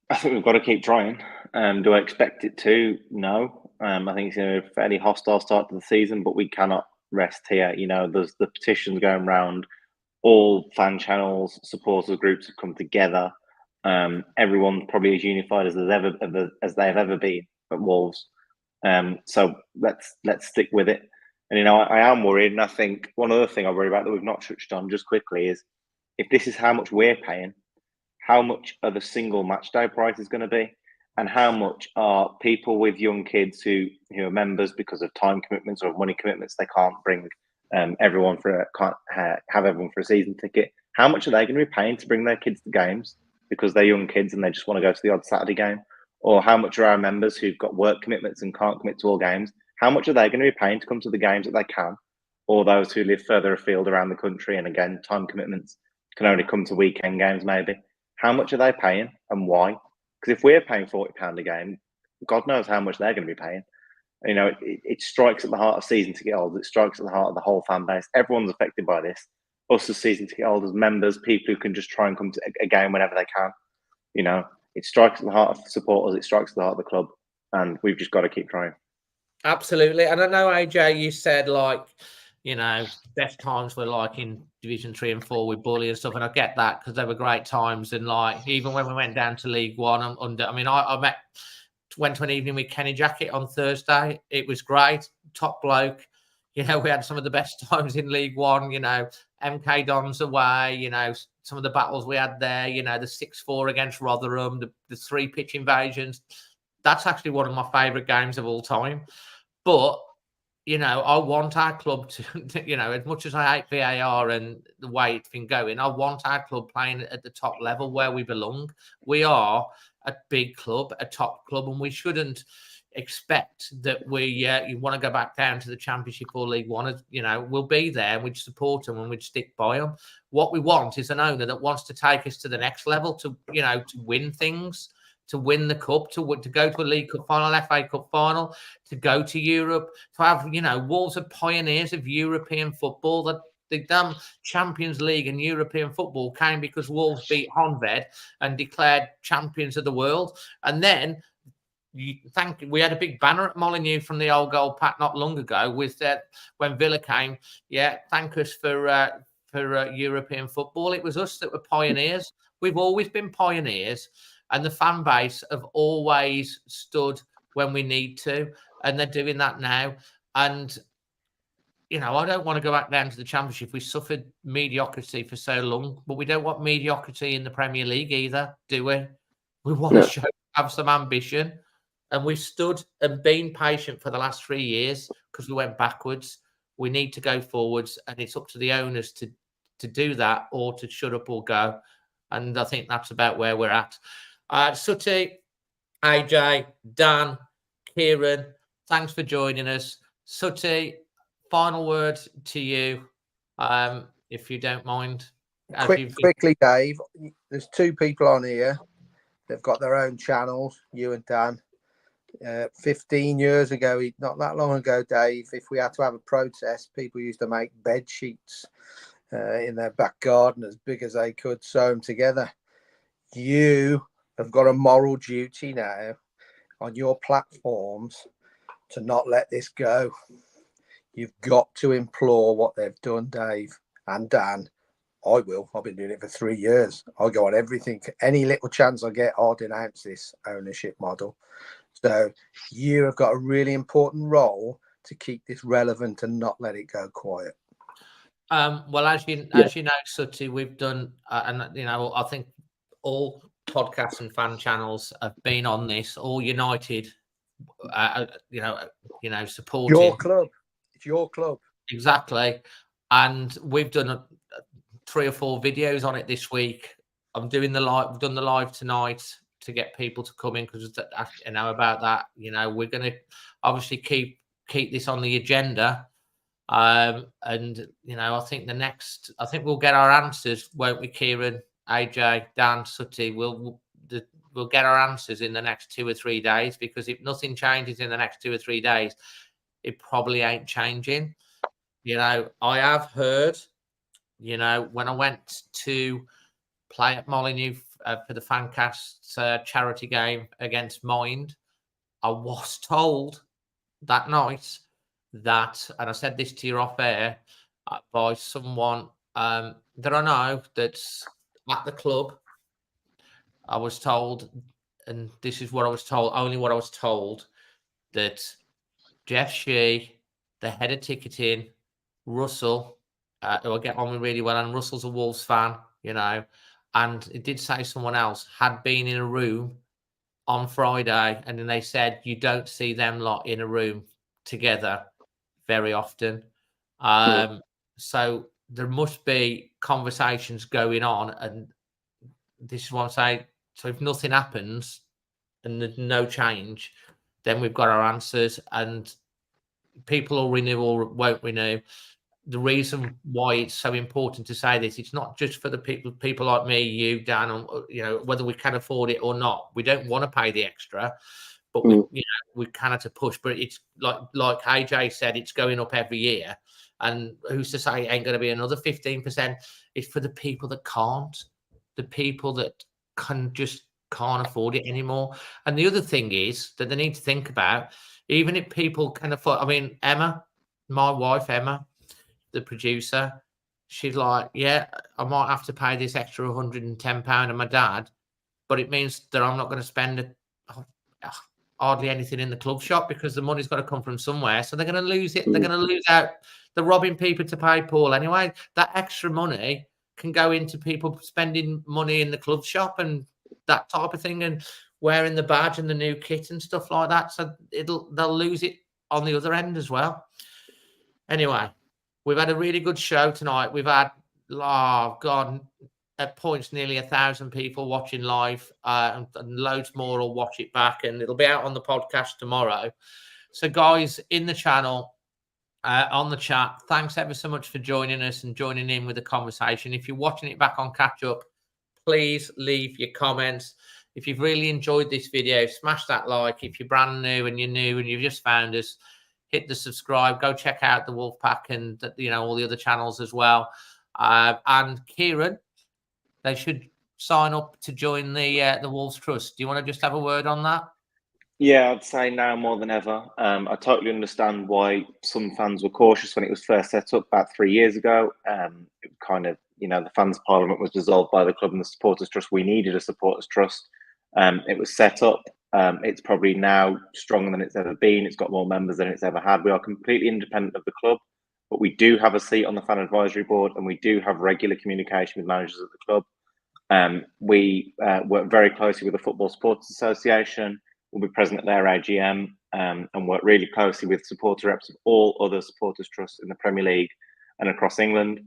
I think we've got to keep trying. Do I expect it to? No. I think it's a fairly hostile start to the season, but we cannot rest here. There's the petitions going around. All fan channels, supporters groups have come together. Everyone's probably as unified as they've ever been at Wolves. So let's stick with it. And I am worried, and I think one other thing I worry about that we've not touched on just quickly is if this is how much we're paying, how much are the single match day prices going to be, and how much are people with young kids who are members because of time commitments or money commitments, they can't bring everyone can't have everyone for a season ticket. How much are they going to be paying to bring their kids to games because they're young kids and they just want to go to the odd Saturday game? Or how much are our members who've got work commitments and can't commit to all games? How much are they going to be paying to come to the games that they can? Or those who live further afield around the country and again, time commitments can only come to weekend games maybe. How much are they paying and why? Because if we're paying £40 a game, God knows how much they're going to be paying. It strikes at the heart of season ticket holders. It strikes at the heart of the whole fan base. Everyone's affected by this. Us as season ticket holders, members, people who can just try and come to a game whenever they can. It strikes at the heart of supporters. It strikes at the heart of the club, and we've just got to keep trying. Absolutely. And I know, AJ, you said best times were like in Division 3 and 4 with Bully and stuff, and I get that because they were great times. And even when we went down to League One, I went to an evening with Kenny Jackett on Thursday. It was great, top bloke. We had some of the best times in League One. MK Dons away. Some of the battles we had there. The 6-4 against Rotherham, the 3 pitch invasions. That's actually one of my favourite games of all time. But I want our club to, as much as I hate VAR and the way it's been going, I want our club playing at the top level where we belong. We are a big club, a top club, and we shouldn't expect that you want to go back down to the Championship or League One. We'll be there and we'd support them and we'd stick by them. What we want is an owner that wants to take us to the next level, to win things, to win the cup, to go to a League Cup final, FA Cup final, to go to Europe, to have, Wolves are pioneers of European football. That the damn Champions League and European football came because Wolves beat Honved and declared champions of the world. And then we had a big banner at Molineux from the old gold pack not long ago with when Villa came. Yeah, thank us for European football. It was us that were pioneers. We've always been pioneers. And the fan base have always stood when we need to, and they're doing that now. And, I don't want to go back down to the Championship. We suffered mediocrity for so long, but we don't want mediocrity in the Premier League either, do we? We want to have some ambition. And we've stood and been patient for the last 3 years because we went backwards. We need to go forwards, and it's up to the owners to do that or to shut up or go. And I think that's about where we're at. Sutty, AJ, Dan, Kieran, thanks for joining us. Sutty, final word to you, if you don't mind. Quickly, Dave, there's 2 people on here. They've got their own channels, you and Dan. 15 years ago, not that long ago, Dave, if we had to have a protest, people used to make bed sheets in their back garden as big as they could, sew them together. You have got a moral duty now on your platforms to not let this go. You've got to implore what they've done, Dave and Dan. I will. I've been doing it for 3 years. I'll go on everything. Any little chance I get, I'll denounce this ownership model. So you have got a really important role to keep this relevant and not let it go quiet. Well, as you know, Sutty, we've done, I think all podcasts and fan channels have been on this, all united, supporting your club. It's your club. Exactly. And we've done 3 or 4 videos on it this week. I'm doing the live. We've done the live tonight to get people to come in because about that. We're going to obviously keep this on the agenda. And I think we'll get our answers, won't we, Kieran, AJ, Dan, Sutty? We'll get our answers in the next 2 or 3 days, because if nothing changes in the next 2 or 3 days, it probably ain't changing. I have heard, when I went to play at Molineux for the Fancast charity game against Mind, I was told that night that, and I said this to you off air, by someone that I know that's at the club. I was told, and this is what I was told, only what I was told, that Jeff Shee, the head of ticketing, Russell, who I get on with really well, and Russell's a Wolves fan, you know, and it did say someone else had been in a room on Friday, and then they said you don't see them lot in a room together very often. So there must be conversations going on, and this is what I'm saying. So if nothing happens and there's no change, then we've got our answers, and people will renew or won't renew. The reason why it's so important to say this, it's not just for the people like me, you, Dan, and, you know, whether we can afford it or not. We don't want to pay the extra, but we, you know, we cannot to push. But it's like AJ said, it's going up every year, and who's to say it ain't going to be another 15%? It's for the people that can't, the people that can't afford it anymore. And the other thing is that they need to think about, even if people can afford. I mean, Emma, my wife, Emma, the producer, she's like, yeah, I might have to pay this extra £110 on my dad, but it means that I'm not going to spend hardly anything in the club shop, because the money's got to come from somewhere. So they're going to lose it. They're going to lose out. They're robbing people to pay Paul anyway. That extra money can go into people spending money in the club shop and that type of thing, and wearing the badge and the new kit and stuff like that. So they'll lose it on the other end as well. Anyway, we've had a really good show tonight. We've had, at points, nearly 1,000 people watching live, and loads more will watch it back, and it'll be out on the podcast tomorrow. So, guys, in the channel, on the chat, thanks ever so much for joining us and joining in with the conversation. If you're watching it back on catch up, please leave your comments. If you've really enjoyed this video, smash that like. If you're brand new and you've just found us, hit the subscribe. Go check out the Wolfpack and, you know, all the other channels as well. And Kieran, they should sign up to join the Wolves Trust. Do you want to just have a word on that? Yeah, I'd say now more than ever. I totally understand why some fans were cautious when it was first set up about 3 years ago. It kind of, you know, the fans' parliament was dissolved by the club and the supporters' trust. We needed a supporters' trust. It was set up. It's probably now stronger than it's ever been. It's got more members than it's ever had. We are completely independent of the club, but we do have a seat on the fan advisory board, and we do have regular communication with managers at the club. We work very closely with the Football Supporters Association. We'll be present at their AGM, and work really closely with supporter reps of all other supporters trusts in the Premier League and across England.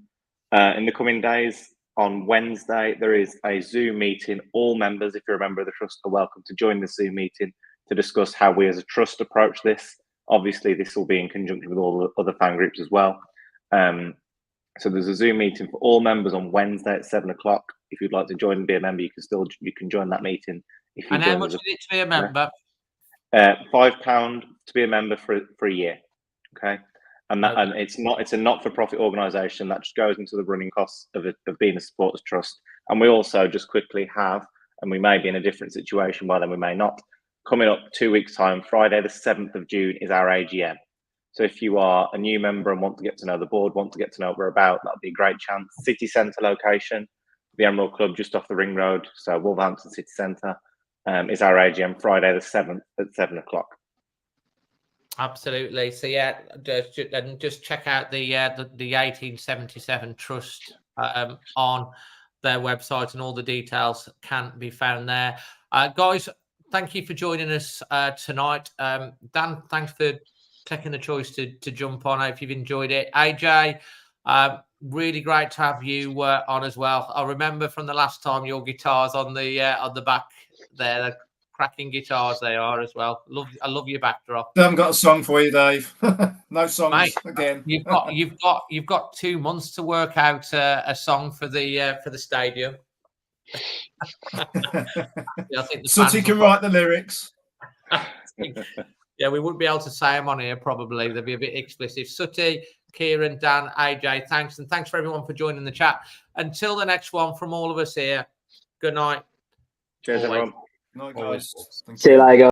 In the coming days, on Wednesday, there is a Zoom meeting. All members, if you're a member of the trust, are welcome to join the Zoom meeting to discuss how we as a trust approach this. Obviously, this will be in conjunction with all the other fan groups as well. So there's a Zoom meeting for all members on Wednesday at 7 o'clock. If you'd like to join and be a member, you can join that meeting. And how much is it to be a member? £5 to be a member for a year. Okay. And it's a not-for-profit organisation that just goes into the running costs of being a supporters trust. And we also just quickly have, and we may be in a different situation by then we may not, coming up 2 weeks' time, Friday the 7th of June is our AGM. So if you are a new member and want to get to know the board, want to get to know what we're about, that'll be a great chance. City Centre location, the Emerald Club just off the Ring Road, so Wolverhampton City Centre, is our AGM Friday the 7th at 7 o'clock. Absolutely. So yeah, just check out the 1877 Trust on their website, and all the details can be found there. Guys, thank you for joining us tonight. Dan, thanks for taking the choice to jump on. I hope you've enjoyed it. AJ, really great to have you on as well. I remember from the last time your guitars on the back there. They're cracking guitars they are as well. I love your backdrop. I haven't got a song for you, Dave. No songs. Mate, again. You've got 2 months to work out a song for the stadium. I think Sooty can write the lyrics. Yeah, we wouldn't be able to say them on here probably. They'd be a bit explicit. Sooty, Kieran, Dan, AJ, thanks. And thanks for everyone for joining the chat. Until the next one, from all of us here, good night. Cheers, everyone. Night, guys. See you later, guys.